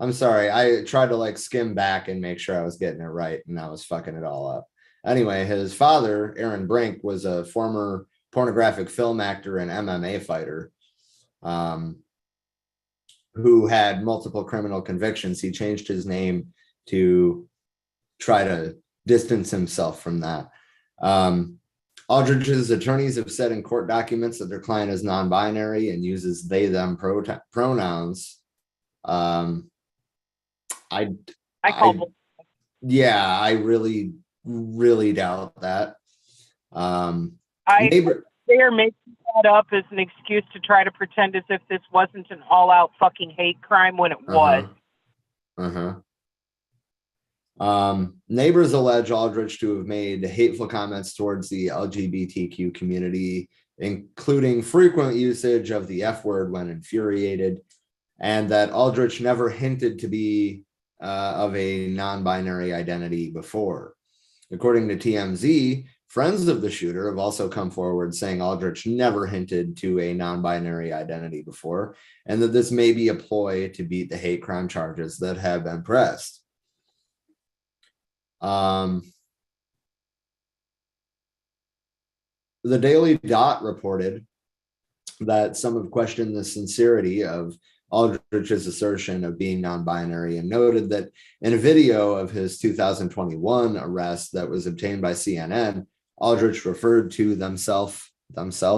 I'm sorry, I tried to like skim back and make sure I was getting it right, and I was fucking it all up. Anyway, his father, Aaron Brink, was a former pornographic film actor and MMA fighter, who had multiple criminal convictions. He changed his name to try to distance himself from that. Aldridge's attorneys have said in court documents that their client is non-binary and uses they, them pronouns. I really, really doubt that. They are making that up as an excuse to try to pretend as if this wasn't an all-out fucking hate crime when it was. Neighbors allege Aldridge to have made hateful comments towards the LGBTQ community, including frequent usage of the F word when infuriated, and that Aldridge never hinted to be of a non-binary identity before. According to TMZ, friends of the shooter have also come forward saying Aldridge never hinted to a non-binary identity before, and that this may be a ploy to beat the hate crime charges that have been pressed. The Daily Dot reported that some have questioned the sincerity of Aldridge's assertion of being non-binary and noted that in a video of his 2021 arrest that was obtained by CNN, Aldridge referred to themselves,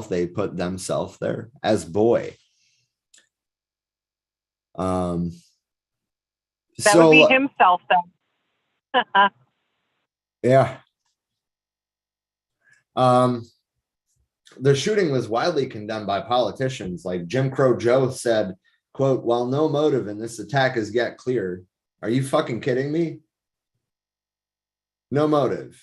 they put themselves there, as boy. That would be himself then. Yeah. The shooting was widely condemned by politicians. Like Jim Crow Joe said, quote, "While no motive in this attack is yet clear, are you fucking kidding me? No motive.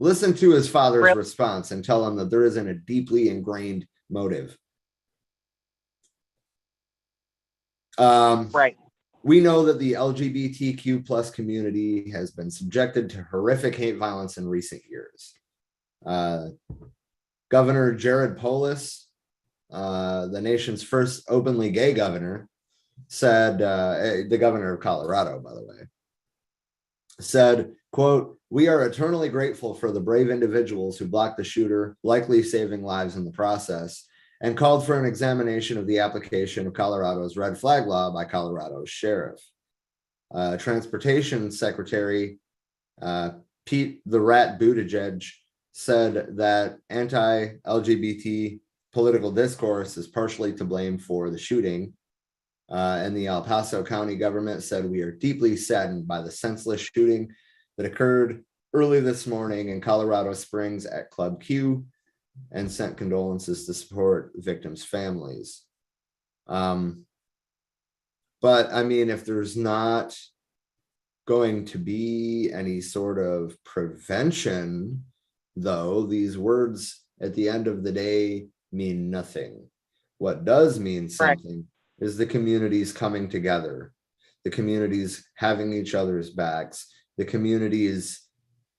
Listen to his father's Really? response and tell him that there isn't a deeply ingrained motive. Right. We know that the LGBTQ plus community has been subjected to horrific hate violence in recent years. Governor Jared Polis, the nation's first openly gay governor, said, the governor of Colorado, by the way, said, quote, "We are eternally grateful for the brave individuals who blocked the shooter, likely saving lives in the process, and called for an examination of the application of Colorado's red flag law by Colorado's sheriff." Transportation Secretary Pete the Rat Buttigieg said that anti-LGBT political discourse is partially to blame for the shooting. And the El Paso County government said, "We are deeply saddened by the senseless shooting that occurred early this morning in Colorado Springs at Club Q, and sent condolences to support victims' families." But I mean, if there's not going to be any sort of prevention, though, these words at the end of the day mean nothing. What does mean something is the communities coming together, the communities having each other's backs, the communities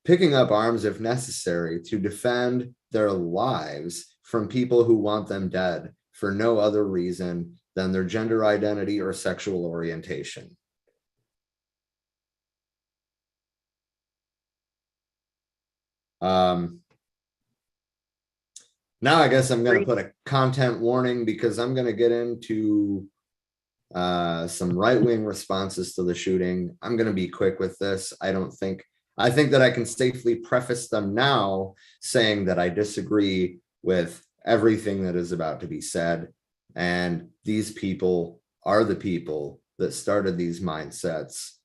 picking up arms if necessary to defend their lives from people who want them dead for no other reason than their gender identity or sexual orientation. Now I guess I'm going to put a content warning, because I'm going to get into some right-wing responses to the shooting. I'm going to be quick with this. I think that I can safely preface them now saying that I disagree with everything that is about to be said. And these people are the people that started these mindsets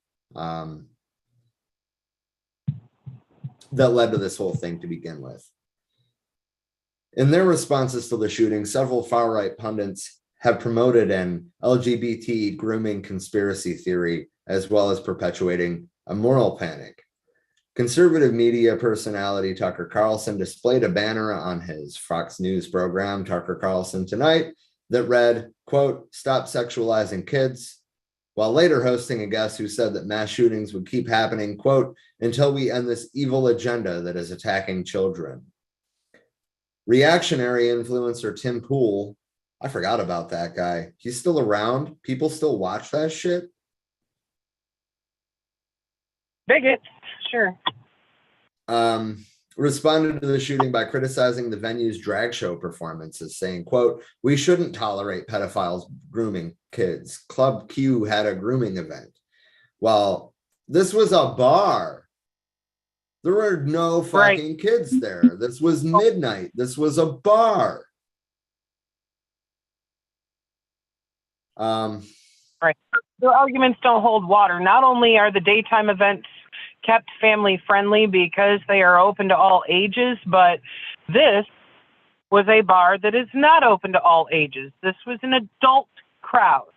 that led to this whole thing to begin with. In their responses to the shooting, several far-right pundits have promoted an LGBT grooming conspiracy theory, as well as perpetuating a moral panic. Conservative media personality Tucker Carlson displayed a banner on his Fox News program, Tucker Carlson Tonight, that read, quote, "Stop sexualizing kids," while later hosting a guest who said that mass shootings would keep happening, quote, "until we end this evil agenda that is attacking children." Reactionary influencer Tim Pool, I forgot about that guy. He's still around. People still watch that shit. Bigots, sure. Responded to the shooting by criticizing the venue's drag show performances, saying, quote, "We shouldn't tolerate pedophiles grooming kids. Club Q had a grooming event." Well, this was a bar. There were no fucking kids there. This was midnight. This was a bar. Right. The arguments don't hold water. Not only are the daytime events kept family friendly because they are open to all ages, but this was a bar that is not open to all ages. This was an adult crowd.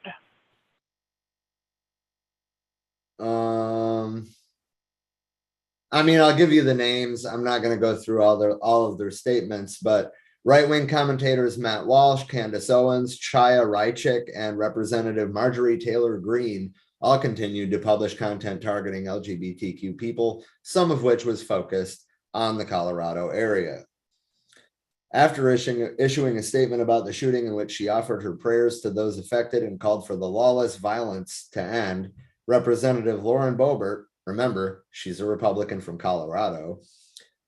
I mean, I'll give you the names. I'm not going to go through all of their statements, but right-wing commentators Matt Walsh, Candace Owens, Chaya Rychik, and Representative Marjorie Taylor Greene all continued to publish content targeting LGBTQ people, some of which was focused on the Colorado area. After issuing a statement about the shooting in which she offered her prayers to those affected and called for the lawless violence to end, Representative Lauren Boebert, remember, she's a Republican from Colorado,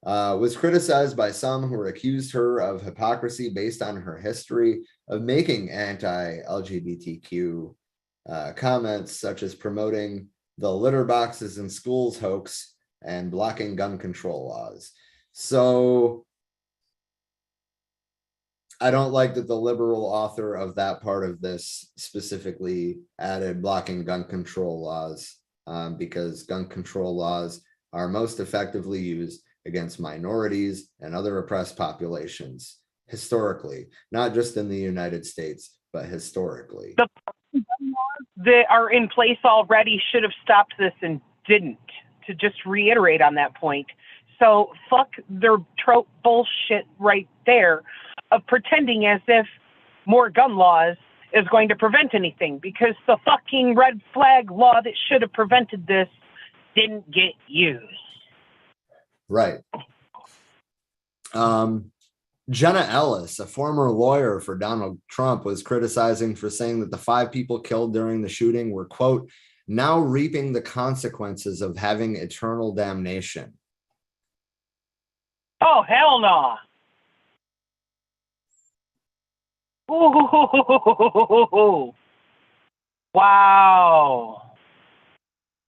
was criticized by some who accused her of hypocrisy based on her history of making anti-LGBTQ comments, such as promoting the litter boxes in schools hoax and blocking gun control laws. So I don't like that the liberal author of that part of this specifically added blocking gun control laws, because gun control laws are most effectively used against minorities and other oppressed populations historically, not just in the United States, but historically. The laws that are in place already should have stopped this and didn't, to just reiterate on that point. So fuck their trope bullshit right there of pretending as if more gun laws is going to prevent anything, because the fucking red flag law that should have prevented this didn't get used. Right. Jenna Ellis, a former lawyer for Donald Trump, was criticizing for saying that the 5 people killed during the shooting were, quote, now reaping the consequences of having eternal damnation. Oh, hell no. Ooh. Wow.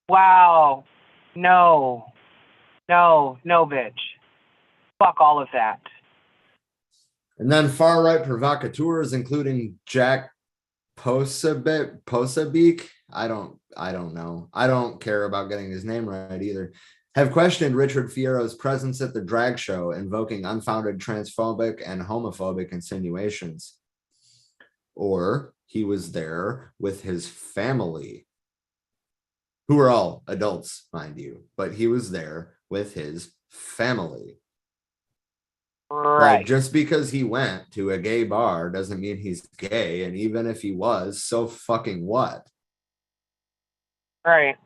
Wow. No, bitch. Fuck all of that. And then far-right provocateurs, including Jack Posobiec, I don't know. I don't care about getting his name right either, have questioned Richard Fierro's presence at the drag show, invoking unfounded transphobic and homophobic insinuations. Or he was there with his family, who are all adults, mind you, but he was there with his family. Right. Like, just because he went to a gay bar doesn't mean he's gay. And even if he was, so fucking what? Right.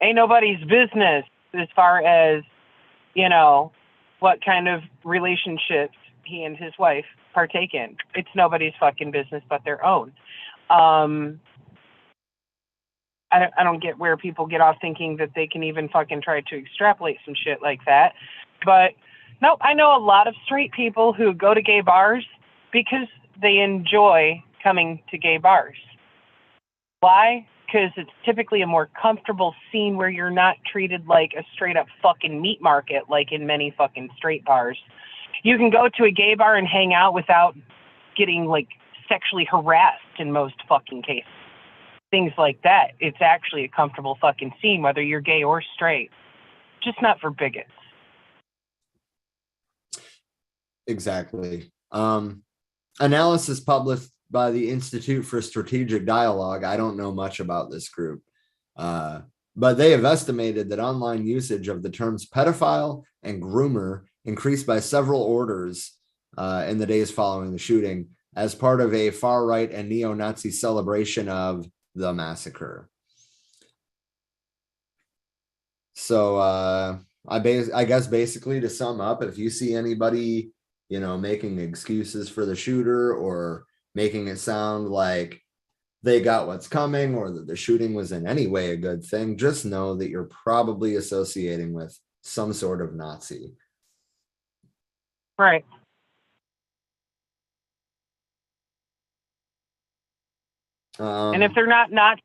Ain't nobody's business as far as, you know, what kind of relationships he and his wife partake in. It's nobody's fucking business but their own. I don't get where people get off thinking that they can even fucking try to extrapolate some shit like that. But nope, I know a lot of straight people who go to gay bars because they enjoy coming to gay bars. Why? Because it's typically a more comfortable scene where you're not treated like a straight up fucking meat market like in many fucking straight bars. You can go to a gay bar and hang out without getting like sexually harassed in most fucking cases. Things like that. It's actually a comfortable fucking scene, whether you're gay or straight. Just not for bigots. Exactly. Analysis published by the Institute for Strategic Dialogue. I don't know much about this group, but they have estimated that online usage of the terms pedophile and groomer increased by several orders in the days following the shooting as part of a far-right and neo-Nazi celebration of the massacre. So I guess basically to sum up, if you see anybody, you know, making excuses for the shooter or making it sound like they got what's coming or that the shooting was in any way a good thing, just know that you're probably associating with some sort of Nazi. Right. And if they're not Nazi,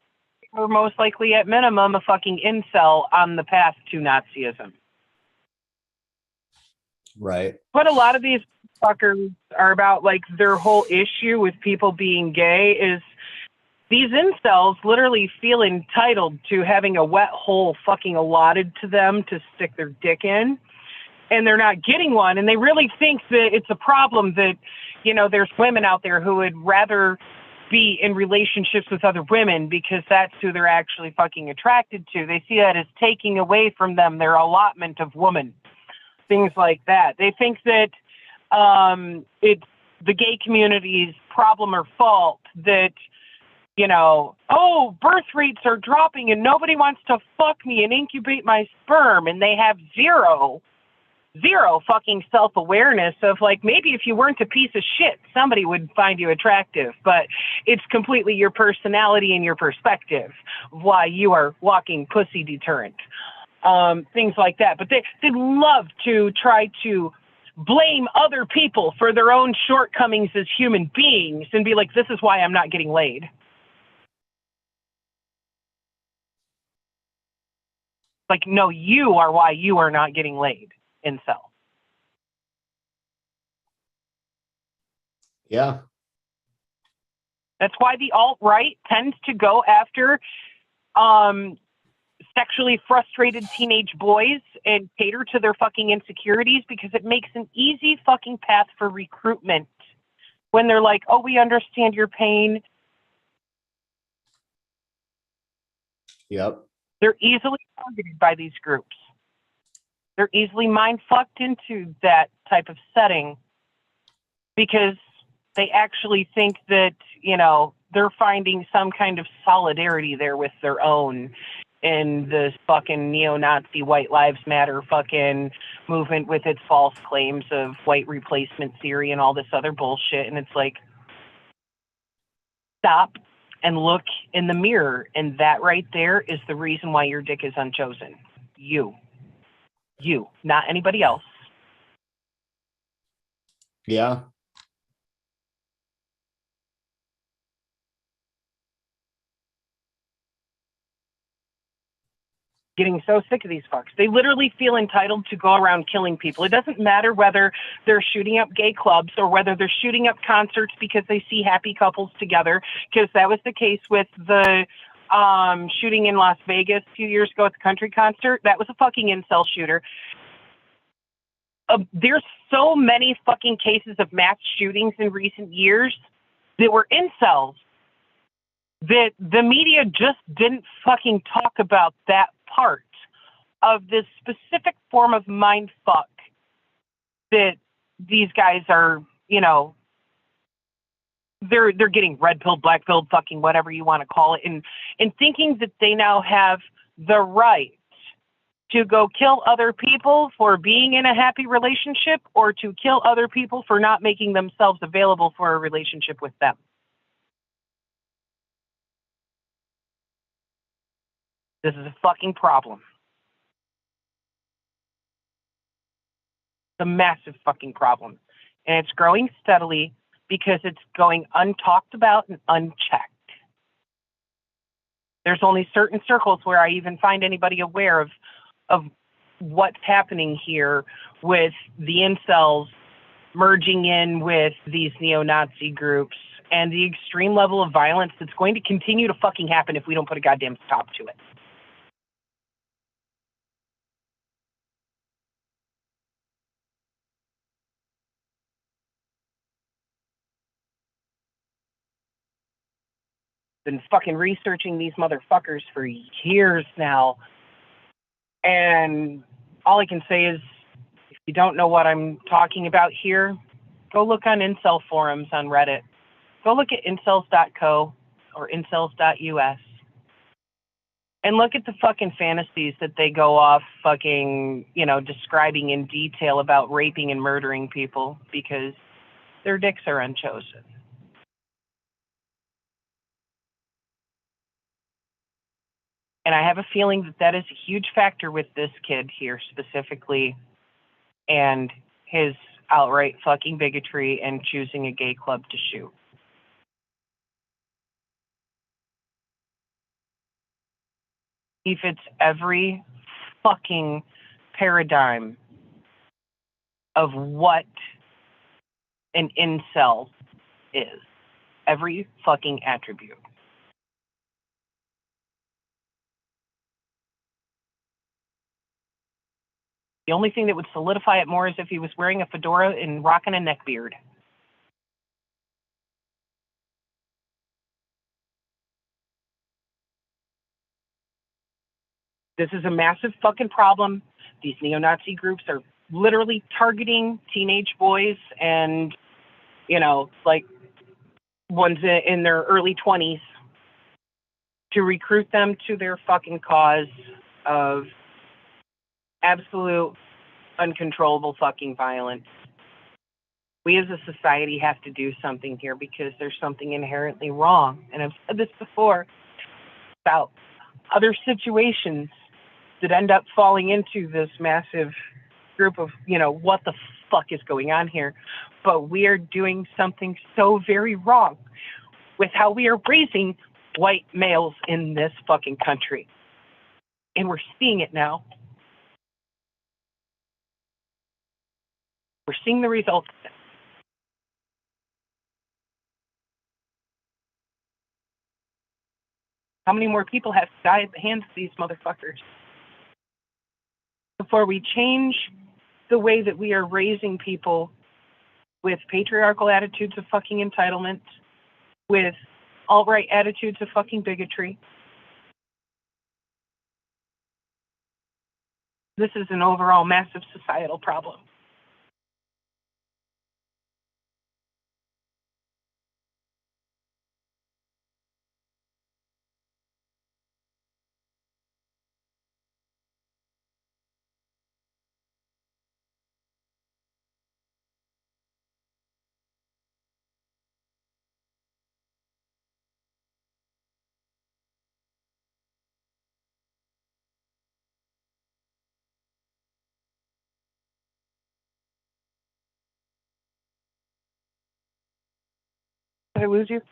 they're most likely at minimum a fucking incel on the path to Nazism. Right. What a lot of these fuckers are about, like their whole issue with people being gay is these incels literally feel entitled to having a wet hole fucking allotted to them to stick their dick in, and they're not getting one, and they really think that it's a problem that, you know, there's women out there who would rather be in relationships with other women because that's who they're actually fucking attracted to. They see that as taking away from them their allotment of woman. Things like that. They think that it's the gay community's problem or fault that, you know, oh, birth rates are dropping and nobody wants to fuck me and incubate my sperm, and they have zero fucking self-awareness of, like, maybe if you weren't a piece of shit, somebody would find you attractive, but it's completely your personality and your perspective of why you are walking pussy deterrent. Things like that. But they love to try to blame other people for their own shortcomings as human beings and be like, this is why I'm not getting laid. Like, no, you are why you are not getting laid, incel. Yeah. That's why the alt-right tends to go after sexually frustrated teenage boys and cater to their fucking insecurities, because it makes an easy fucking path for recruitment when they're like, oh, we understand your pain. Yep. They're easily targeted by these groups. They're easily mind fucked into that type of setting because they actually think that, you know, they're finding some kind of solidarity there with their own in this fucking neo-Nazi White Lives Matter fucking movement with its false claims of white replacement theory and all this other bullshit. And it's like, stop and look in the mirror. And that right there is the reason why your dick is unchosen. You, not anybody else. Yeah. Getting so sick of these fucks. They literally feel entitled to go around killing people. It doesn't matter whether they're shooting up gay clubs or whether they're shooting up concerts because they see happy couples together, because that was the case with the shooting in Las Vegas a few years ago at the country concert. That was a fucking incel shooter. There's so many fucking cases of mass shootings in recent years that were incels that the media just didn't fucking talk about that part of this specific form of mind fuck that these guys are, you know, they're getting red pilled, black pilled, fucking whatever you want to call it, and thinking that they now have the right to go kill other people for being in a happy relationship or to kill other people for not making themselves available for a relationship with them. This is a fucking problem. It's a massive fucking problem. And it's growing steadily because it's going untalked about and unchecked. There's only certain circles where I even find anybody aware of what's happening here with the incels merging in with these neo-Nazi groups and the extreme level of violence that's going to continue to fucking happen if we don't put a goddamn stop to it. Been fucking researching these motherfuckers for years now. And all I can say is, if you don't know what I'm talking about here, go look on incel forums on Reddit. Go look at incels.co or incels.us. And look at the fucking fantasies that they go off fucking, you know, describing in detail about raping and murdering people because their dicks are unchosen. And I have a feeling that that is a huge factor with this kid here specifically and his outright fucking bigotry and choosing a gay club to shoot. He fits every fucking paradigm of what an incel is. Every fucking attribute. The only thing that would solidify it more is if he was wearing a fedora and rocking a neckbeard. This is a massive fucking problem. These neo-Nazi groups are literally targeting teenage boys and, you know, like ones in their early 20s to recruit them to their fucking cause of absolute uncontrollable fucking violence. We as a society have to do something here because there's something inherently wrong. And I've said this before about other situations that end up falling into this massive group of, you know, what the fuck is going on here. But we are doing something so very wrong with how we are raising white males in this fucking country. And we're seeing it now. We're seeing the results. How many more people have to die at the hands of these motherfuckers before we change the way that we are raising people with patriarchal attitudes of fucking entitlement, with alt-right attitudes of fucking bigotry? This is an overall massive societal problem. Did I lose you?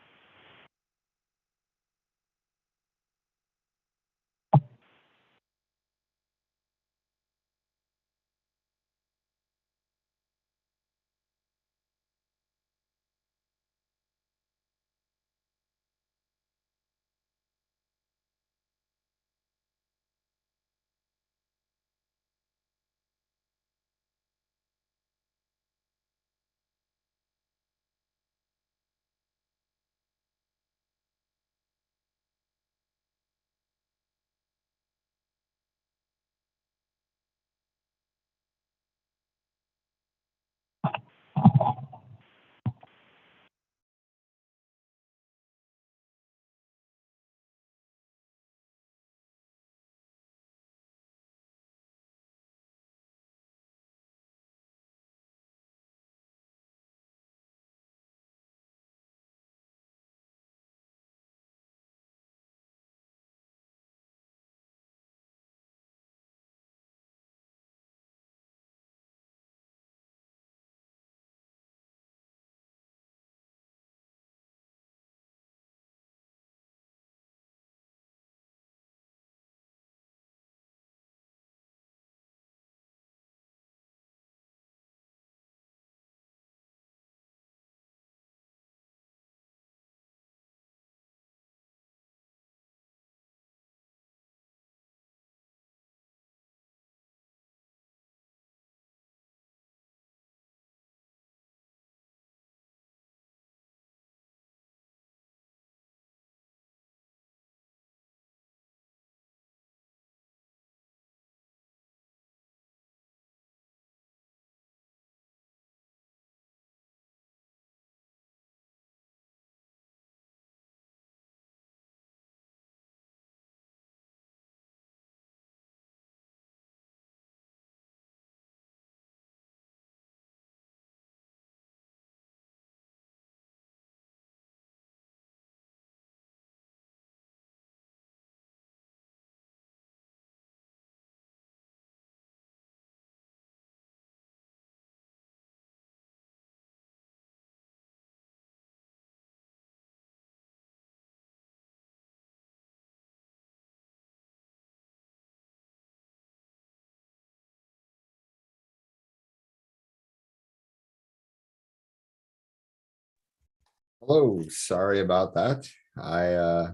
Hello, sorry about that. I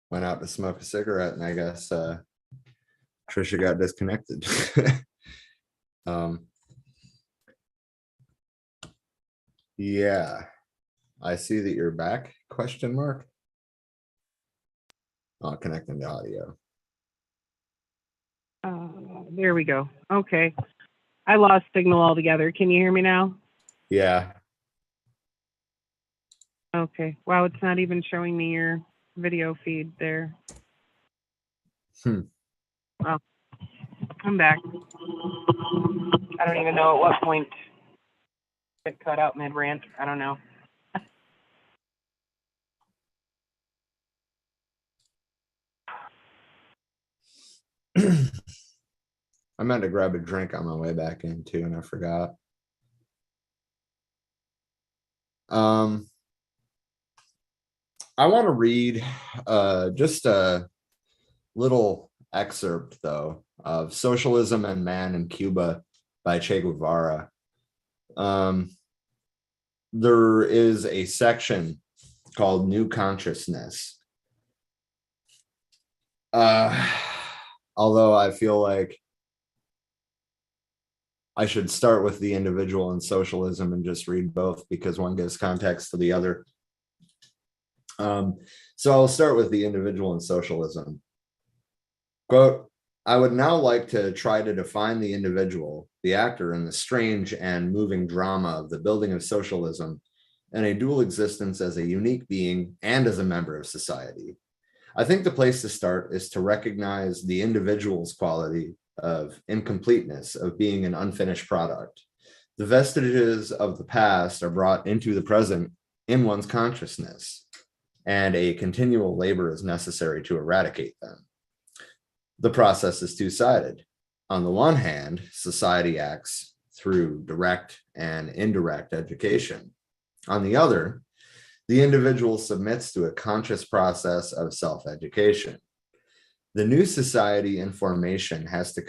went out to smoke a cigarette and I guess Trisha got disconnected. Um, yeah, I see that you're back, question mark. Oh, connecting to audio. There we go. Okay. I lost signal altogether. Can you hear me now? Yeah, Okay. Wow, it's not even showing me your video feed there. Hmm. Oh, I'm back. I don't even know at what point it cut out mid-rant. I don't know. I meant to grab a drink on my way back in too, and I forgot. I want to read just a little excerpt though of Socialism and Man in Cuba by Che Guevara. There is a section called New Consciousness. Although I feel like I should start with the individual and socialism and just read both because one gives context to the other. So I'll start with the individual and socialism. Quote, I would now like to try to define the individual, the actor in the strange and moving drama of the building of socialism and a dual existence as a unique being and as a member of society. I think the place to start is to recognize the individual's quality of incompleteness, of being an unfinished product. The vestiges of the past are brought into the present in one's consciousness, and a continual labor is necessary to eradicate them. The process is two-sided. On the one hand, society acts through direct and indirect education. On the other, the individual submits to a conscious process of self-education. The new society in formation has to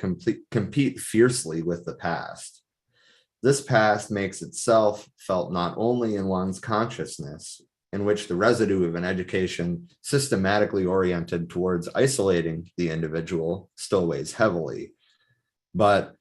compete fiercely with the past. This past makes itself felt not only in one's consciousness, in which the residue of an education systematically oriented towards isolating the individual still weighs heavily, but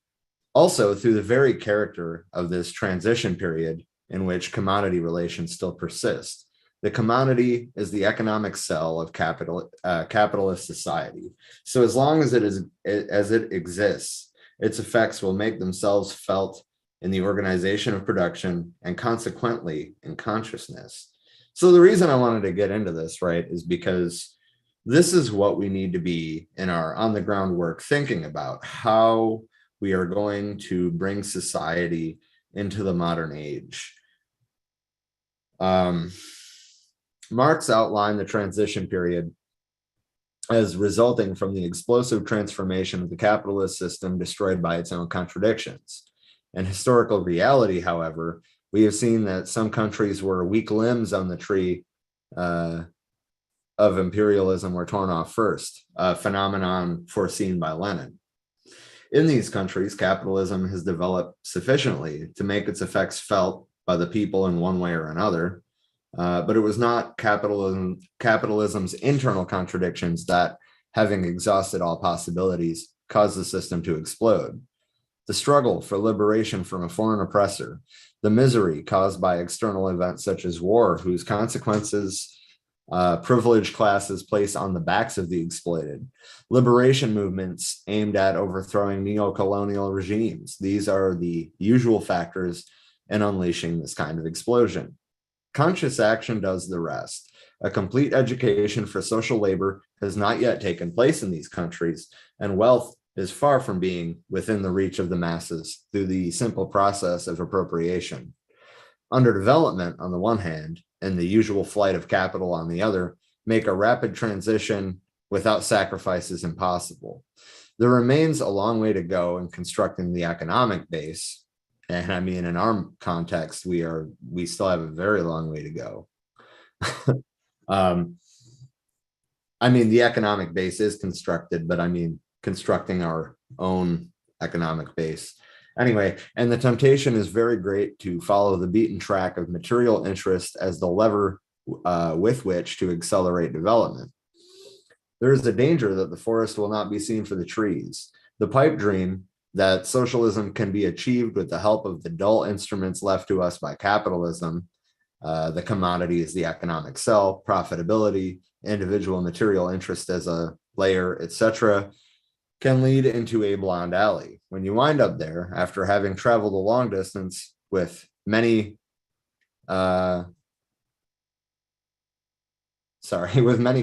also through the very character of this transition period in which commodity relations still persist. The commodity is the economic cell of capitalist society. So as long as it exists, its effects will make themselves felt in the organization of production and consequently in consciousness. So the reason I wanted to get into this, right, is because this is what we need to be in our on the ground work thinking about, how we are going to bring society into the modern age. Marx outlined the transition period as resulting from the explosive transformation of the capitalist system destroyed by its own contradictions. In historical reality, however, we have seen that some countries where weak limbs on the tree of imperialism were torn off first, a phenomenon foreseen by Lenin. In these countries, capitalism has developed sufficiently to make its effects felt by the people in one way or another, but it was not capitalism's internal contradictions that, having exhausted all possibilities, caused the system to explode. The struggle for liberation from a foreign oppressor, the misery caused by external events such as war, whose consequences privileged classes place on the backs of the exploited, liberation movements aimed at overthrowing neo-colonial regimes. These are the usual factors in unleashing this kind of explosion. Conscious action does the rest. A complete education for social labor has not yet taken place in these countries, and wealth is far from being within the reach of the masses through the simple process of appropriation. Underdevelopment on the one hand, and the usual flight of capital on the other, make a rapid transition without sacrifices impossible. There remains a long way to go in constructing the economic base. And I mean, in our context, we still have a very long way to go. I mean, the economic base is constructed, but I mean, constructing our own economic base. Anyway, and the temptation is very great to follow the beaten track of material interest as the lever with which to accelerate development. There is a danger that the forest will not be seen for the trees. The pipe dream that socialism can be achieved with the help of the dull instruments left to us by capitalism, the commodity is the economic cell, profitability, individual material interest as a layer, etc., can lead into a blind alley. When you wind up there, after having traveled a long distance with many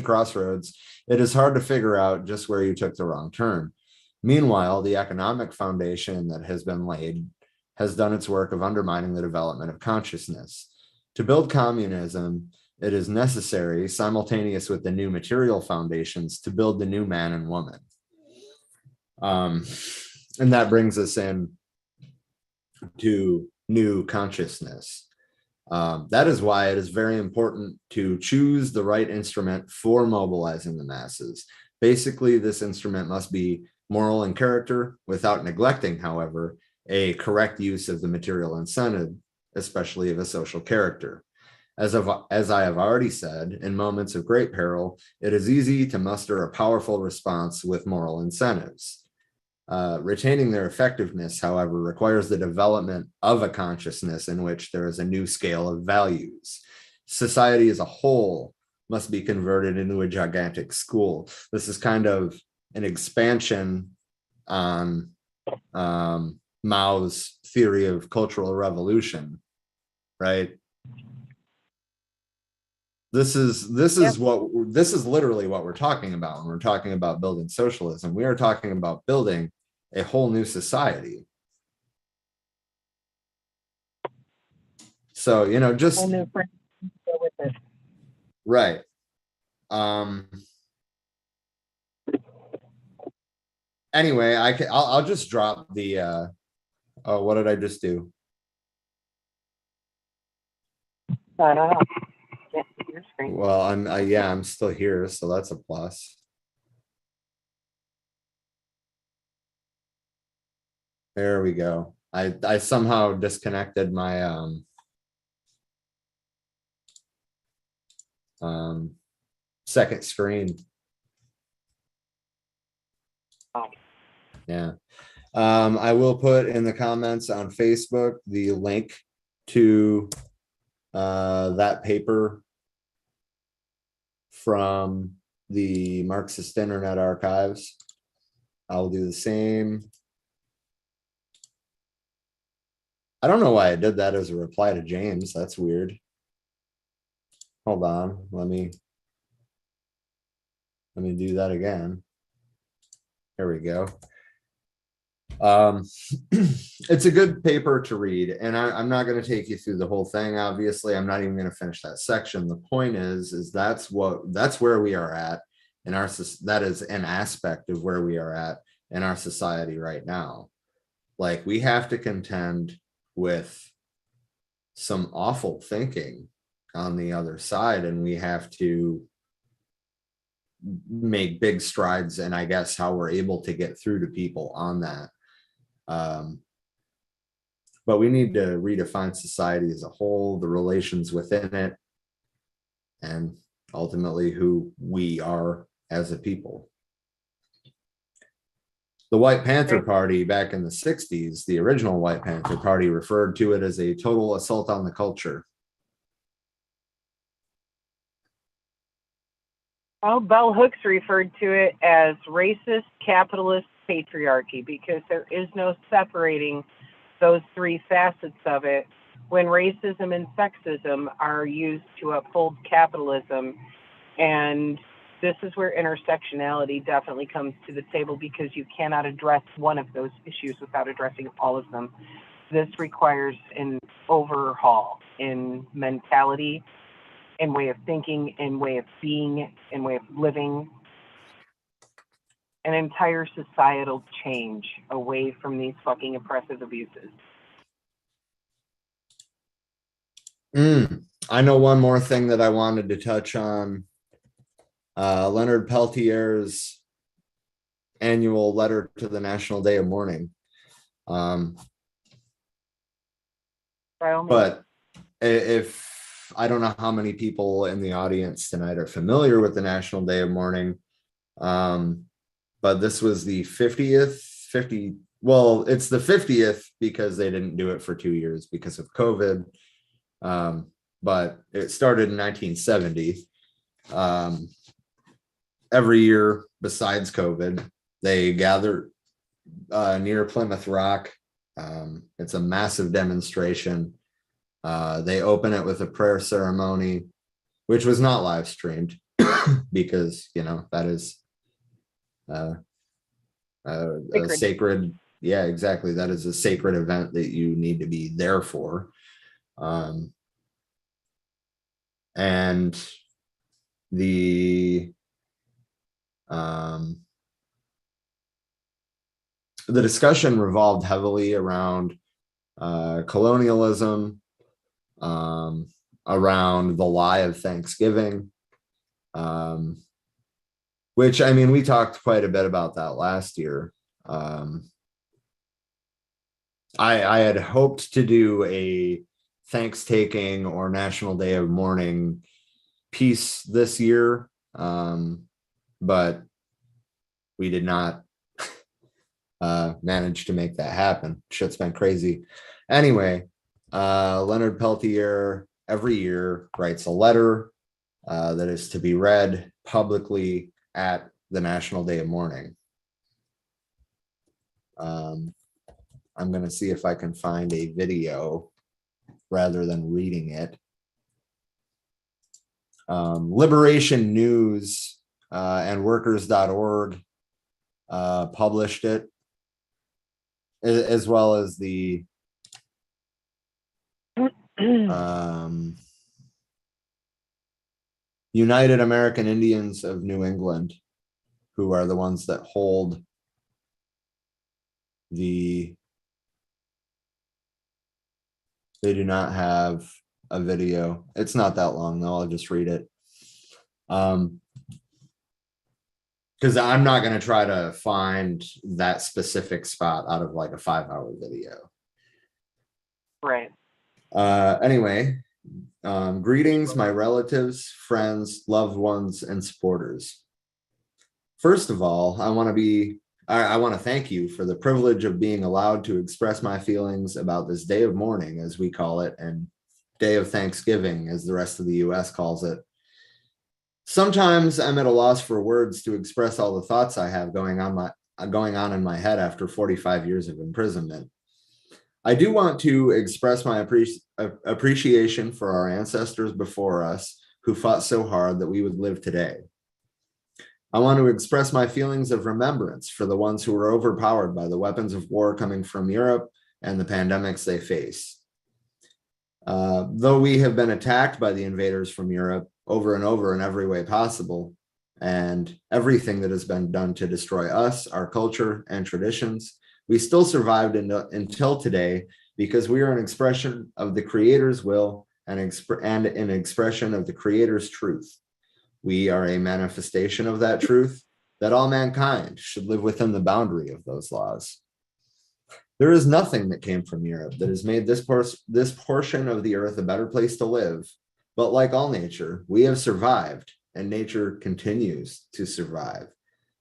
crossroads, it is hard to figure out just where you took the wrong turn. Meanwhile, the economic foundation that has been laid has done its work of undermining the development of consciousness. To build communism, it is necessary, simultaneous with the new material foundations, to build the new man and woman. And that brings us in to new consciousness. That is why it is very important to choose the right instrument for mobilizing the masses. Basically, this instrument must be moral in character without neglecting, however, a correct use of the material incentive, especially of a social character. As I have already said, in moments of great peril, it is easy to muster a powerful response with moral incentives. Retaining their effectiveness, however, requires the development of a consciousness in which there is a new scale of values. Society as a whole must be converted into a gigantic school. This is kind of an expansion on Mao's theory of cultural revolution, right? This is literally what we're talking about when we're talking about building socialism. We are talking about building a whole new society. So, you know, just with it. right. Anyway, I'll just drop the oh, what did I just do? I don't know. Can't see your screen. Well, I'm still here, so that's a plus. There we go. I somehow disconnected my second screen. Oh. Yeah. I will put in the comments on Facebook the link to that paper from the Marxist Internet Archives. I'll do the same. I don't know why I did that as a reply to James. That's weird. Hold on. Let me do that again. There we go. It's a good paper to read, and I'm not going to take you through the whole thing. Obviously, I'm not even going to finish that section. The point is that's where we are at in our, that is an aspect of where we are at in our society right now. Like, we have to contend with some awful thinking on the other side, and we have to make big strides, and I guess how we're able to get through to people on that. But we need to redefine society as a whole, the relations within it, and ultimately who we are as a people. The White Panther Party back in the 60s, the original White Panther Party, referred to it as a total assault on the culture. Well, Bell Hooks referred to it as racist, capitalist patriarchy, because there is no separating those three facets of it when racism and sexism are used to uphold capitalism. And this is where intersectionality definitely comes to the table, because you cannot address one of those issues without addressing all of them. This requires an overhaul in mentality, in way of thinking, in way of being, in way of living, an entire societal change away from these fucking oppressive abuses. I know one more thing that I wanted to touch on. Leonard Peltier's annual letter to the National Day of Mourning. But if I don't know how many people in the audience tonight are familiar with the National Day of Mourning, but this was the 50th, well, it's the 50th because they didn't do it for 2 years because of COVID. But it started in 1970. Every year besides COVID, they gather near Plymouth Rock. It's a massive demonstration. They open it with a prayer ceremony, which was not live streamed because, you know, that is a sacred. Yeah, exactly. That is a sacred event that you need to be there for. And the discussion revolved heavily around colonialism, around the lie of Thanksgiving, which, I mean, we talked quite a bit about that last year. I had hoped to do a Thanks-taking or National Day of Mourning piece this year, but we did not manage to make that happen. Shit's been crazy. Anyway, Leonard Peltier every year writes a letter that is to be read publicly at the National Day of Mourning. I'm going to see if I can find a video rather than reading it. Liberation News and workers.org published it, as well as the United American Indians of New England, who are the ones that hold they do not have a video. It's not that long though. I'll just read it. Because I'm not going to try to find that specific spot out of like a 5-hour video. Right. Anyway, greetings, my relatives, friends, loved ones, and supporters. First of all, I want to thank you for the privilege of being allowed to express my feelings about this day of mourning, as we call it, and day of Thanksgiving, as the rest of the US calls it. Sometimes I'm at a loss for words to express all the thoughts I have going on in my head after 45 years of imprisonment. I do want to express my appreciation for our ancestors before us who fought so hard that we would live today. I want to express my feelings of remembrance for the ones who were overpowered by the weapons of war coming from Europe and the pandemics they face. Though we have been attacked by the invaders from Europe over and over in every way possible, and everything that has been done to destroy us, our culture, and traditions, we still survived until today because we are an expression of the Creator's will and an expression of the Creator's truth. We are a manifestation of that truth, that all mankind should live within the boundary of those laws. There is nothing that came from Europe that has made this portion of the earth a better place to live. But like all nature, we have survived, and nature continues to survive,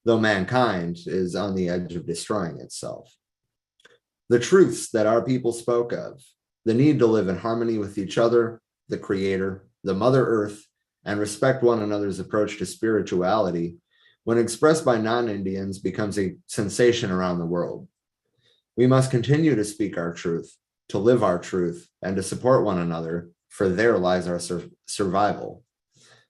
though mankind is on the edge of destroying itself. The truths that our people spoke of, the need to live in harmony with each other, the Creator, the Mother Earth, and respect one another's approach to spirituality, when expressed by non-Indians, becomes a sensation around the world. We must continue to speak our truth, to live our truth, and to support one another, for there lies our survival.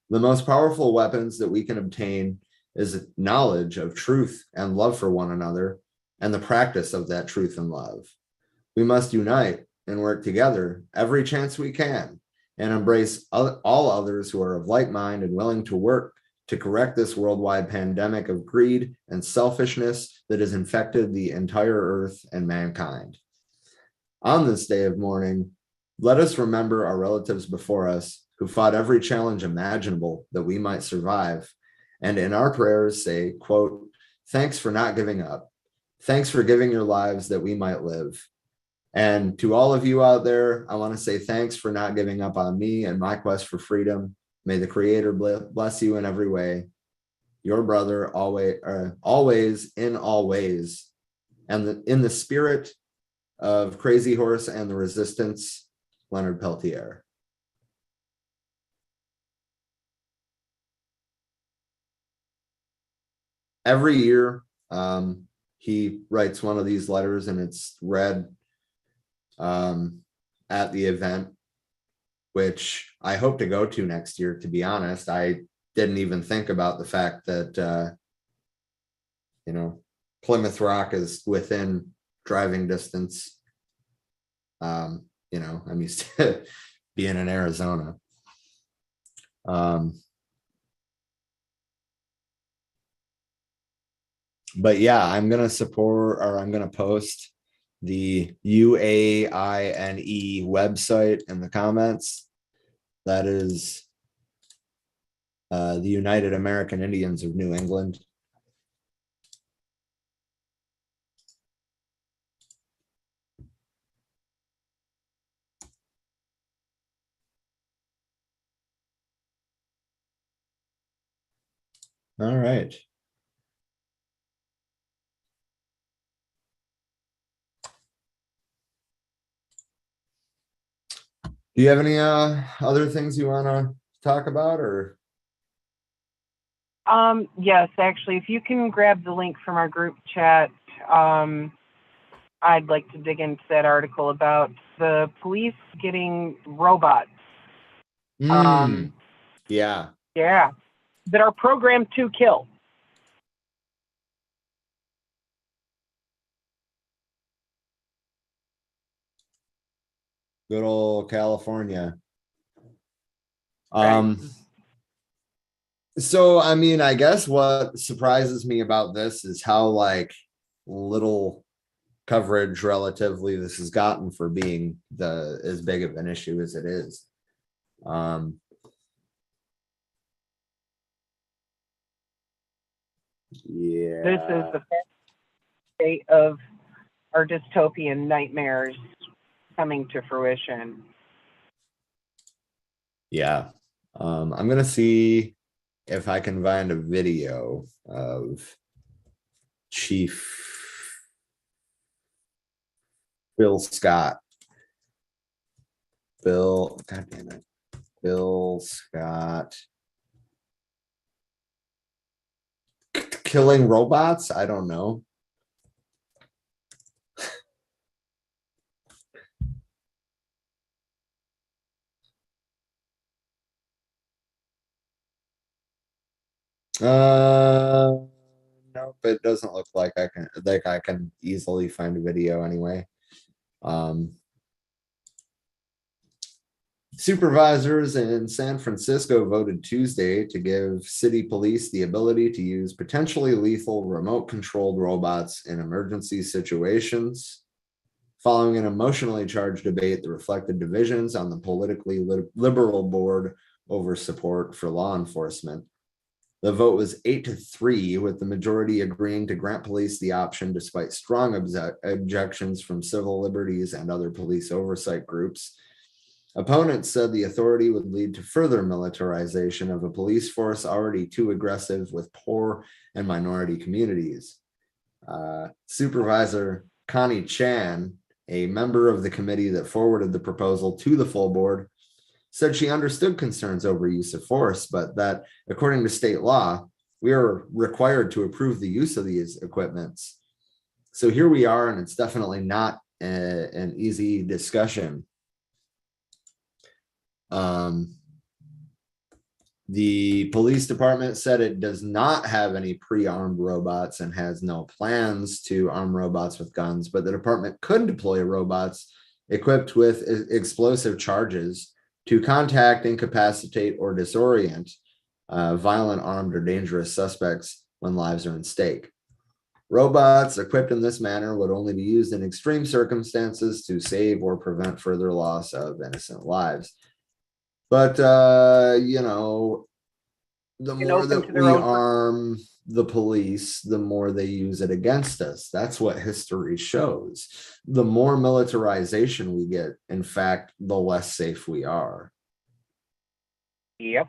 The most powerful weapons that we can obtain is knowledge of truth and love for one another, and the practice of that truth and love. We must unite and work together every chance we can, and embrace all others who are of like mind and willing to work to correct this worldwide pandemic of greed and selfishness that has infected the entire earth and mankind. On this day of mourning, let us remember our relatives before us who fought every challenge imaginable that we might survive, and in our prayers say, quote, "Thanks for not giving up. Thanks for giving your lives that we might live." And to all of you out there, I want to say thanks for not giving up on me and my quest for freedom. May the Creator bless you in every way. Your brother, always in all ways. And in the spirit of Crazy Horse and the Resistance, Leonard Peltier. Every year, he writes one of these letters, and it's read at the event, which I hope to go to next year. To be honest, I didn't even think about the fact that Plymouth Rock is within driving distance. I'm used to being in Arizona. But yeah, I'm going to post the UAINE website in the comments. That is the United American Indians of New England. All right. Do you have any other things you want to talk about, or? Yes, actually, if you can grab the link from our group chat, I'd like to dig into that article about the police getting robots. Yeah. Yeah, that are programmed to kill. Good old California. Right. So, I mean, I guess what surprises me about this is how like little coverage relatively this has gotten for being as big of an issue as it is. Yeah. This is the state of our dystopian nightmares coming to fruition. Yeah. I'm gonna see if I can find a video of Chief Bill Scott. God damn it. Bill Scott. Killing robots? I don't know. Nope, it doesn't look like I can easily find a video anyway. Supervisors in San Francisco voted Tuesday to give city police the ability to use potentially lethal remote-controlled robots in emergency situations, following an emotionally charged debate that reflected divisions on the politically liberal board over support for law enforcement. The vote was 8-3, with the majority agreeing to grant police the option despite strong objections from civil liberties and other police oversight groups. Opponents said the authority would lead to further militarization of a police force already too aggressive with poor and minority communities. Supervisor Connie Chan, a member of the committee that forwarded the proposal to the full board, said she understood concerns over use of force, but that according to state law, we are required to approve the use of these equipments. So here we are, and it's definitely not an easy discussion. The police department said it does not have any pre-armed robots and has no plans to arm robots with guns, but the department could deploy robots equipped with explosive charges to contact, incapacitate, or disorient violent, armed, or dangerous suspects when lives are in stake. Robots equipped in this manner would only be used in extreme circumstances to save or prevent further loss of innocent lives. But, you know, the more that we arm the police, the more they use it against us. That's what history shows. The more militarization we get, in fact, the less safe we are. Yep.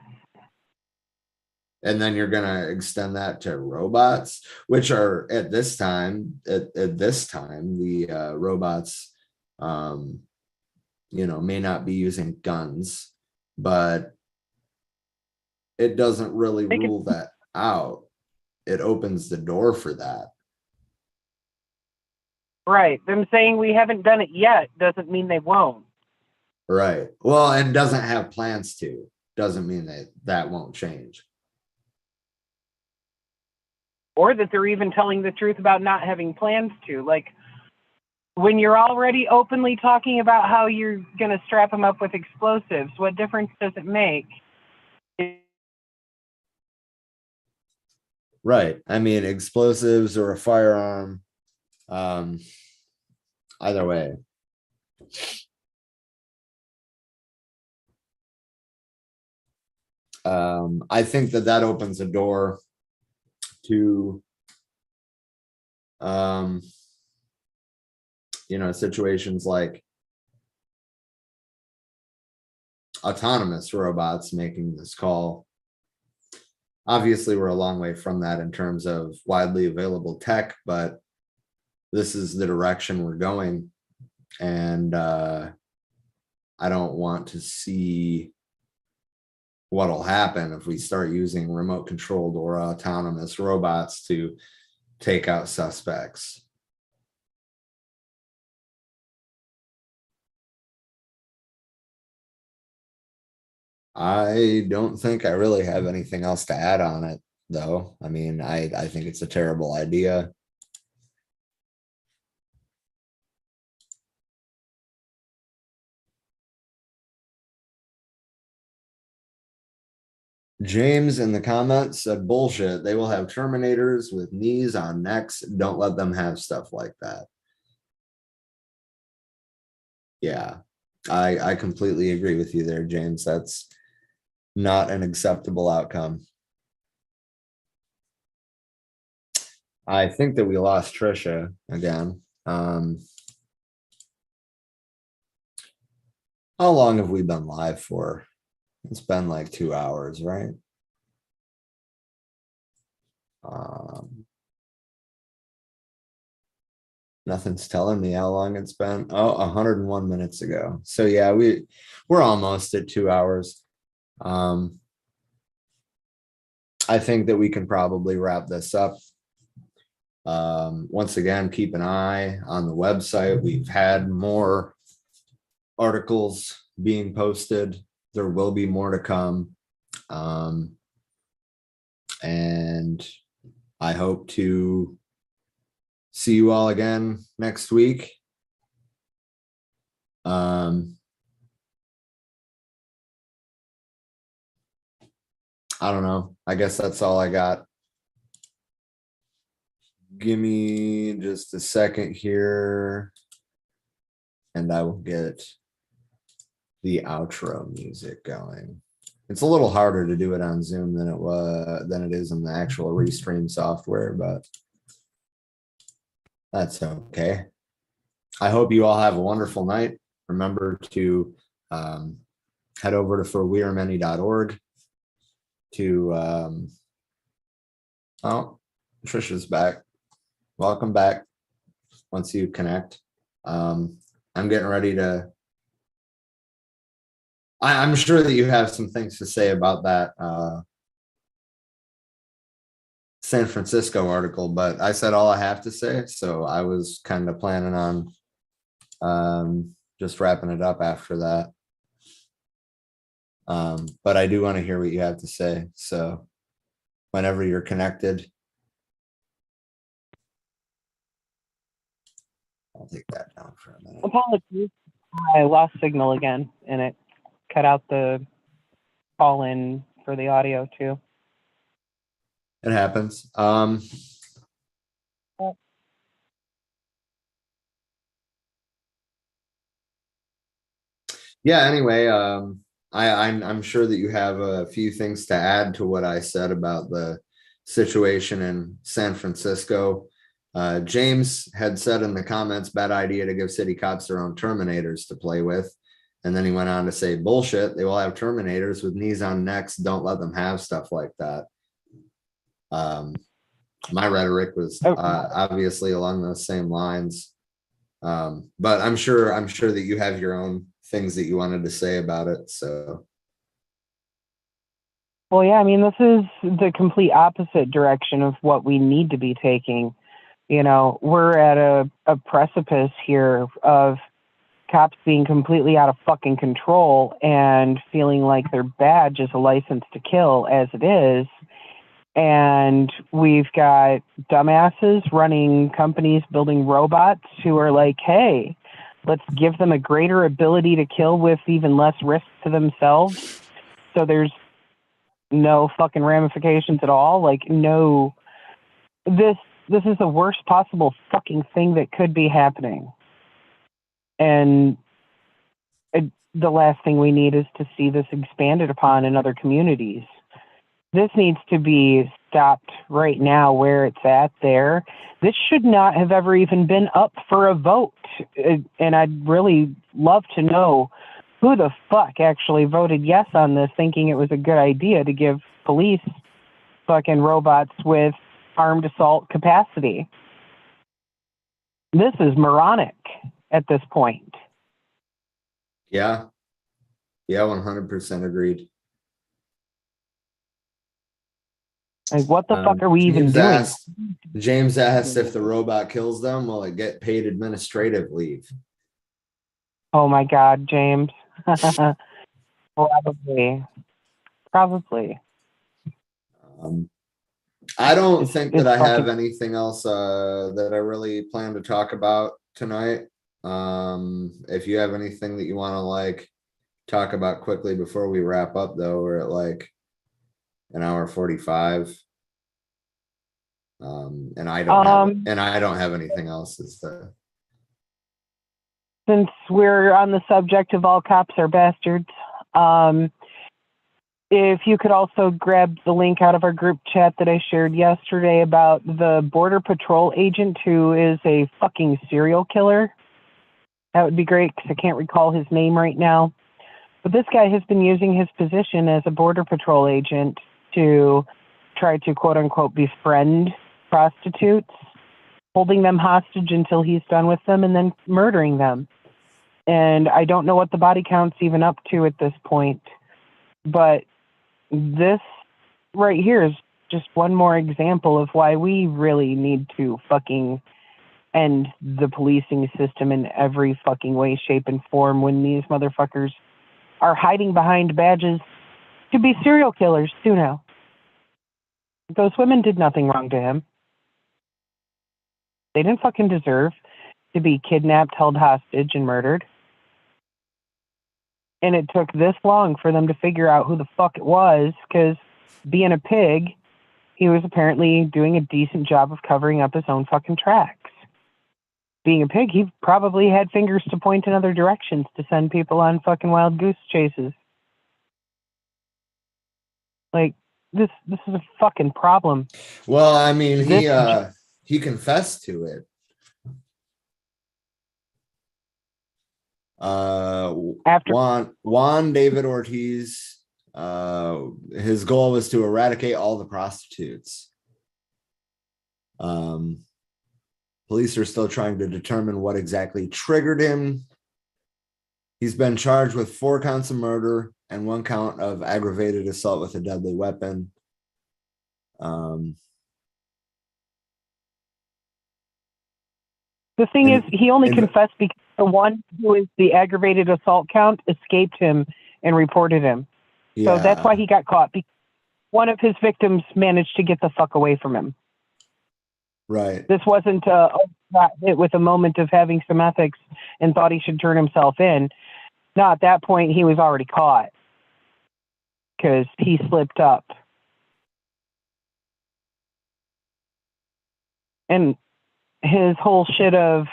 And then you're going to extend that to robots, which are at this time, the robots, you know, may not be using guns, but it doesn't really rule that out. It opens the door for that. Right. Them saying we haven't done it yet doesn't mean they won't. Right. Well, and doesn't have plans to, doesn't mean that won't change. Or that they're even telling the truth about not having plans to. Like, when you're already openly talking about how you're going to strap them up with explosives, what difference does it make? Right. I mean, explosives or a firearm, either way. I think that opens a door to, you know, situations like autonomous robots making this call. Obviously, we're a long way from that in terms of widely available tech, but this is the direction we're going. And I don't want to see what'll happen if we start using remote controlled or autonomous robots to take out suspects. I don't think I really have anything else to add on it, though. I mean, I think it's a terrible idea. James in the comments said bullshit. They will have Terminators with knees on necks. Don't let them have stuff like that. Yeah, I completely agree with you there, James. That's not an acceptable outcome. I think that we lost Trisha again. How long have we been live for? It's been like 2 hours, right? Nothing's telling me how long it's been. Oh, 101 minutes ago. So yeah, we're almost at 2 hours. I think that we can probably wrap this up. Once again, keep an eye on the website. We've had more articles being posted. There will be more to come. And I hope to see you all again next week. I don't know. I guess that's all I got. Give me just a second here, and I will get the outro music going. It's a little harder to do it on Zoom than it is in the actual Restream software, but that's okay. I hope you all have a wonderful night. Remember to head over to forwearemany.org to oh, Trisha's back. Welcome back. Once you connect, I'm getting ready to. I'm sure that you have some things to say about that San Francisco article, but I said all I have to say, so I was kind of planning on just wrapping it up after that. But I do want to hear what you have to say. So whenever you're connected, I'll take that down for a minute. Apologies. I lost signal again, and it cut out the call in for the audio too. It happens. Yeah, anyway, I'm sure that you have a few things to add to what I said about the situation in San Francisco. James had said in the comments, bad idea to give city cops their own Terminators to play with. And then he went on to say, bullshit, they will have Terminators with knees on necks. Don't let them have stuff like that. My rhetoric was obviously along those same lines. But I'm sure that you have your own things that you wanted to say about it. So. Well, yeah, I mean, this is the complete opposite direction of what we need to be taking. You know, we're at a precipice here of cops being completely out of fucking control and feeling like their badge is a license to kill as it is. And we've got dumbasses running companies building robots who are like, hey, let's give them a greater ability to kill with even less risk to themselves. So there's no fucking ramifications at all. Like, no, this is the worst possible fucking thing that could be happening. And the last thing we need is to see this expanded upon in other communities. This needs to be stopped right now where it's at there. This should not have ever even been up for a vote. And I'd really love to know who the fuck actually voted yes on this, thinking it was a good idea to give police fucking robots with armed assault capacity. This is moronic at this point. Yeah. Yeah, 100% agreed. Like, what the fuck are we even doing? James asked if the robot kills them, will it get paid administrative leave? Oh my God, James. Probably. Probably. I don't think that I have fucking- anything else that I really plan to talk about tonight. If you have anything that you want to like talk about quickly before we wrap up, though, we're at like an hour 45. And I don't have anything else. Since we're on the subject of all cops are bastards, if you could also grab the link out of our group chat that I shared yesterday about the Border Patrol agent who is a fucking serial killer, that would be great because I can't recall his name right now. But this guy has been using his position as a Border Patrol agent to try to quote unquote befriend prostitutes, holding them hostage until he's done with them and then murdering them. And I don't know what the body count's even up to at this point, but this right here is just one more example of why we really need to fucking end the policing system in every fucking way, shape, and form when these motherfuckers are hiding behind badges to be serial killers too now. Those women did nothing wrong to him. They didn't fucking deserve to be kidnapped, held hostage, and murdered. And it took this long for them to figure out who the fuck it was, because being a pig, he was apparently doing a decent job of covering up his own fucking tracks. Being a pig, he probably had fingers to point in other directions to send people on fucking wild goose chases. Like, this is a fucking problem. Well, I mean, he confessed to it. After Juan David Ortiz, his goal was to eradicate all the prostitutes. Police are still trying to determine what exactly triggered him. He's been charged with 4 counts of murder and 1 count of aggravated assault with a deadly weapon. The thing is, he only confessed because the one who is the aggravated assault count escaped him and reported him. So that's why he got caught. Because one of his victims managed to get the fuck away from him. Right. This wasn't hit with a moment of having some ethics and thought he should turn himself in. No, at that point, he was already caught because he slipped up. And his whole shit of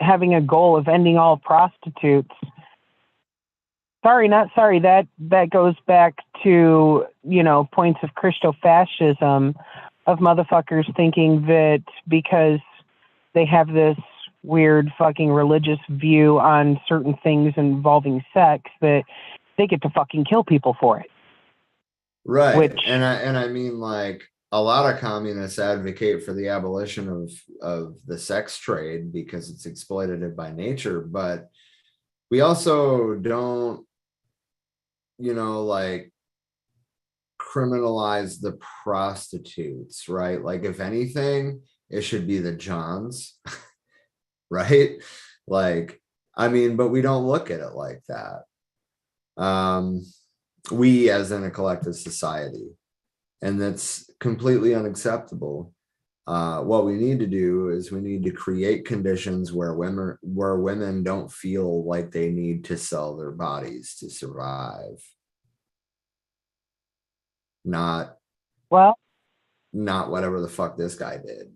having a goal of ending all prostitutes. Sorry, not sorry. That goes back to, points of Christo-fascism, of motherfuckers thinking that because they have this weird fucking religious view on certain things involving sex that they get to fucking kill people for it. Right. And I mean, like, a lot of communists advocate for the abolition of the sex trade because it's exploitative by nature, but we also don't, like, criminalize the prostitutes, right? Like, if anything, it should be the Johns, right? Like, I mean, but we don't look at it like that. We as in a collective society, and that's completely unacceptable. What we need to do is we need to create conditions where women don't feel like they need to sell their bodies to survive. Not whatever the fuck this guy did.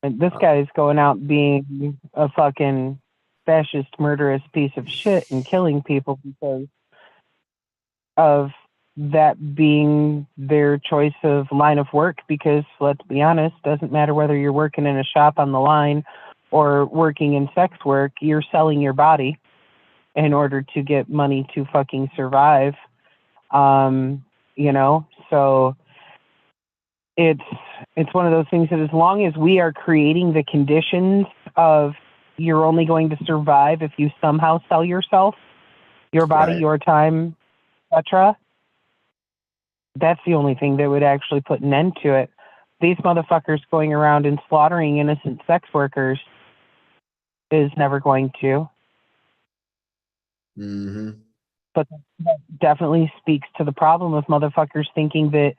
And this guy is going out being a fucking fascist, murderous piece of shit and killing people because of that being their choice of line of work. Because let's be honest, doesn't matter whether you're working in a shop on the line or working in sex work, you're selling your body in order to get money to fucking survive. So it's one of those things that as long as we are creating the conditions of you're only going to survive if you somehow sell yourself, your body, Right. your time, etc., that's the only thing that would actually put an end to it. These motherfuckers going around and slaughtering innocent sex workers is never going to. Mm-hmm. But that definitely speaks to the problem of motherfuckers thinking that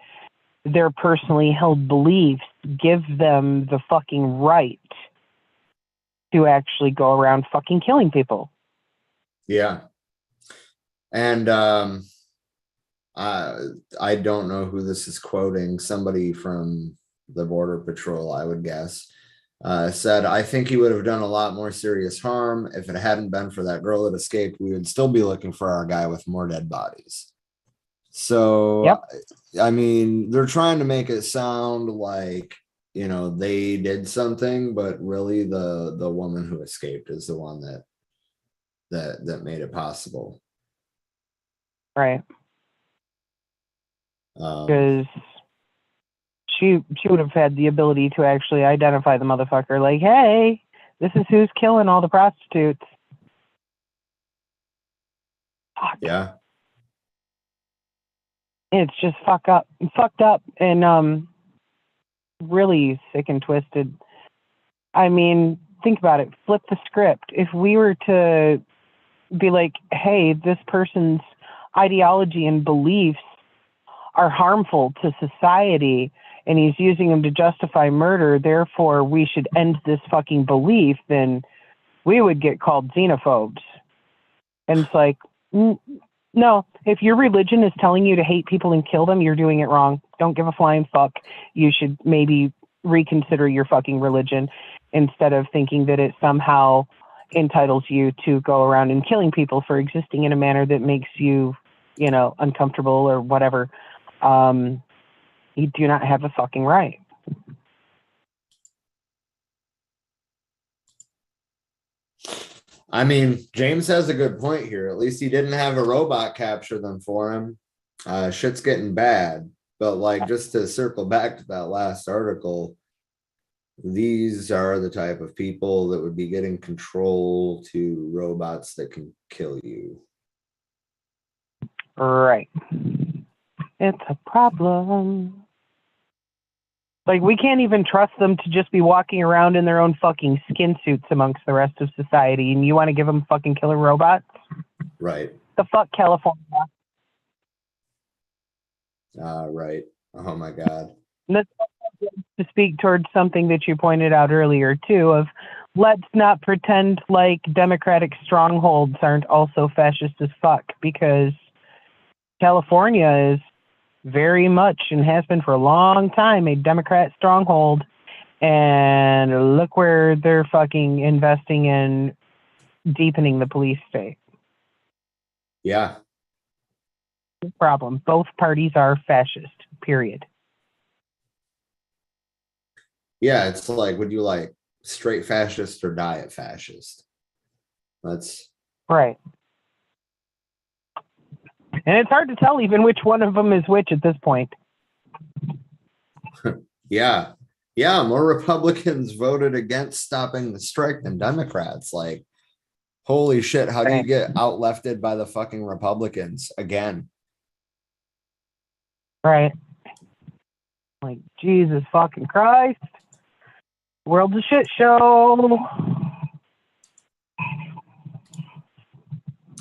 their personally held beliefs give them the fucking right to actually go around fucking killing people. Yeah. And I don't know who this is quoting. Somebody from the Border Patrol, I would guess, said, I think he would have done a lot more serious harm. If it hadn't been for that girl that escaped, we would still be looking for our guy with more dead bodies. So, Yep. I mean, they're trying to make it sound like, you know, they did something, but really the woman who escaped is the one that made it possible. Right. Because she would have had the ability to actually identify the motherfucker, like, hey, this is who's killing all the prostitutes. Fuck. Yeah. It's just fucked up and really sick and twisted. I mean, think about it. Flip the script. If we were to be like, hey, this person's ideology and beliefs are harmful to society and he's using them to justify murder, therefore we should end this fucking belief, then we would get called xenophobes. And it's like, no, if your religion is telling you to hate people and kill them, you're doing it wrong. Don't give a flying fuck. You should maybe reconsider your fucking religion instead of thinking that it somehow entitles you to go around and killing people for existing in a manner that makes you, you know, uncomfortable or whatever. You do not have a fucking right. I mean, James has a good point here. At least he didn't have a robot capture them for him. Shit's getting bad. But like, just to circle back to that last article, these are the type of people that would be getting control to robots that can kill you. Right. It's a problem. Like, we can't even trust them to just be walking around in their own fucking skin suits amongst the rest of society, and you want to give them fucking killer robots? Right. The fuck, California? Right. Oh my God. And that's to speak towards something that you pointed out earlier, too, of let's not pretend like democratic strongholds aren't also fascist as fuck, because California is very much and has been for a long time a Democrat stronghold, and look where they're fucking investing in deepening the police state. Yeah. Problem. Both parties are fascist, period. Yeah, it's like, would you like straight fascist or diet fascist? That's right. And it's hard to tell even which one of them is which at this point. yeah. Yeah, more Republicans voted against stopping the strike than Democrats. Like, holy shit, how do you get out-lefted by the fucking Republicans again? Right. Like, Jesus fucking Christ. World's a shit show.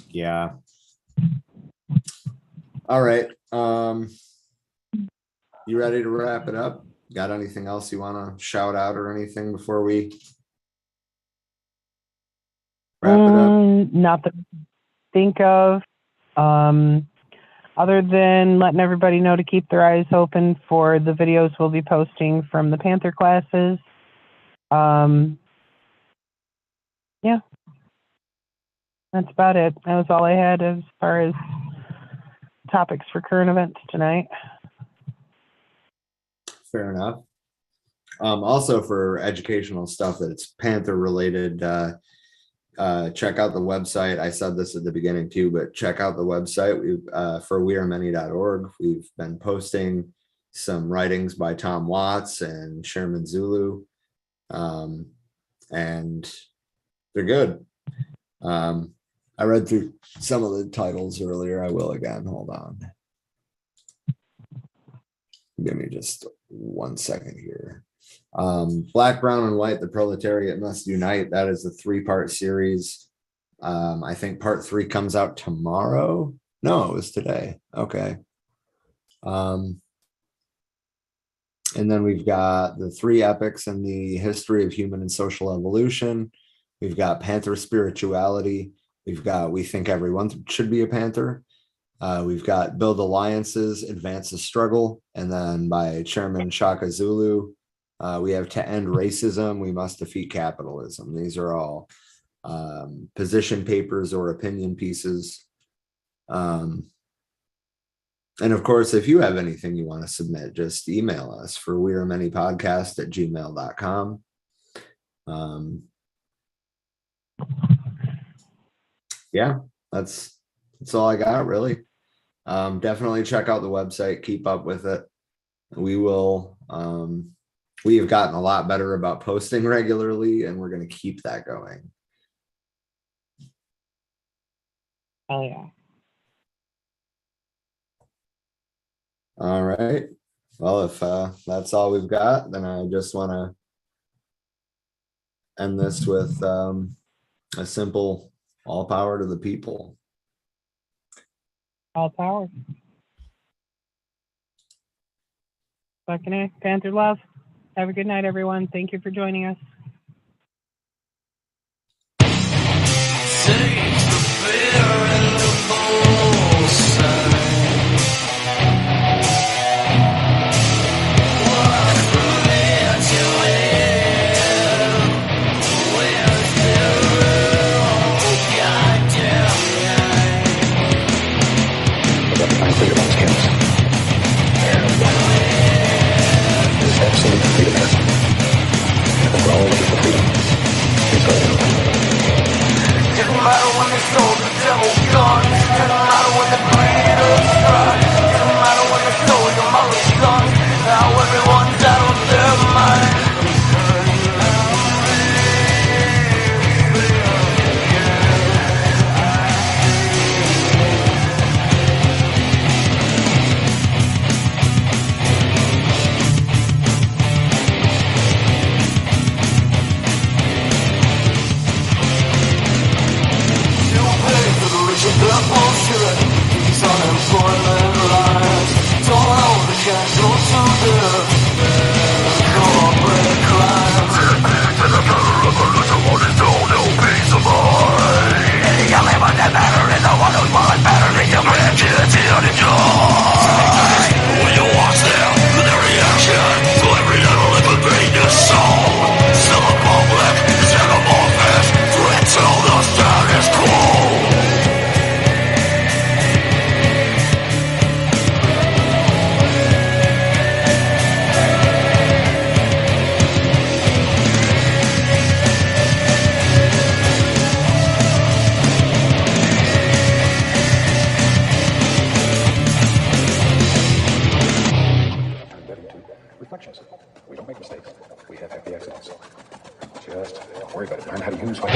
Yeah. All right. You ready to wrap it up? Got anything else you want to shout out or anything before we wrap it up? Not that I think of. Other than letting everybody know to keep their eyes open for the videos we'll be posting from the Panther classes. Yeah. That's about it. That was all I had as far as topics for current events tonight. Fair enough. Also for educational stuff that's Panther related, check out the website. I said this at the beginning too, but check out the website. For wearemany.org. We've been posting some writings by Tom Watts and Sherman Zulu. And they're good. I read through some of the titles earlier. I will again. Hold on. Give me just 1 second here. Black, Brown, and White, the Proletariat Must Unite. That is a 3-part series. I think part 3 comes out tomorrow. No, it was today. Okay. And then we've got the 3 epics in the history of human and social evolution. We've got Panther spirituality. We've got We Think Everyone Should Be a Panther. We've got Build Alliances, Advance the Struggle. And then by Chairman Shaka Zulu, we have To End Racism, We Must Defeat Capitalism. These are all position papers or opinion pieces. And of course, if you have anything you want to submit, just email us for wearemanypodcast@gmail.com. Yeah, that's all I got, really. Definitely check out the website, keep up with it. We will, we have gotten a lot better about posting regularly, and we're going to keep that going. Oh, yeah. All right. Well, if that's all we've got, then I just want to end this with a simple all power to the people. All power. Buccaneer, Panther love. Have a good night, everyone. Thank you for joining us. Reflections. We don't make mistakes. We have happy accidents. Just don't worry about it. Learn how to use what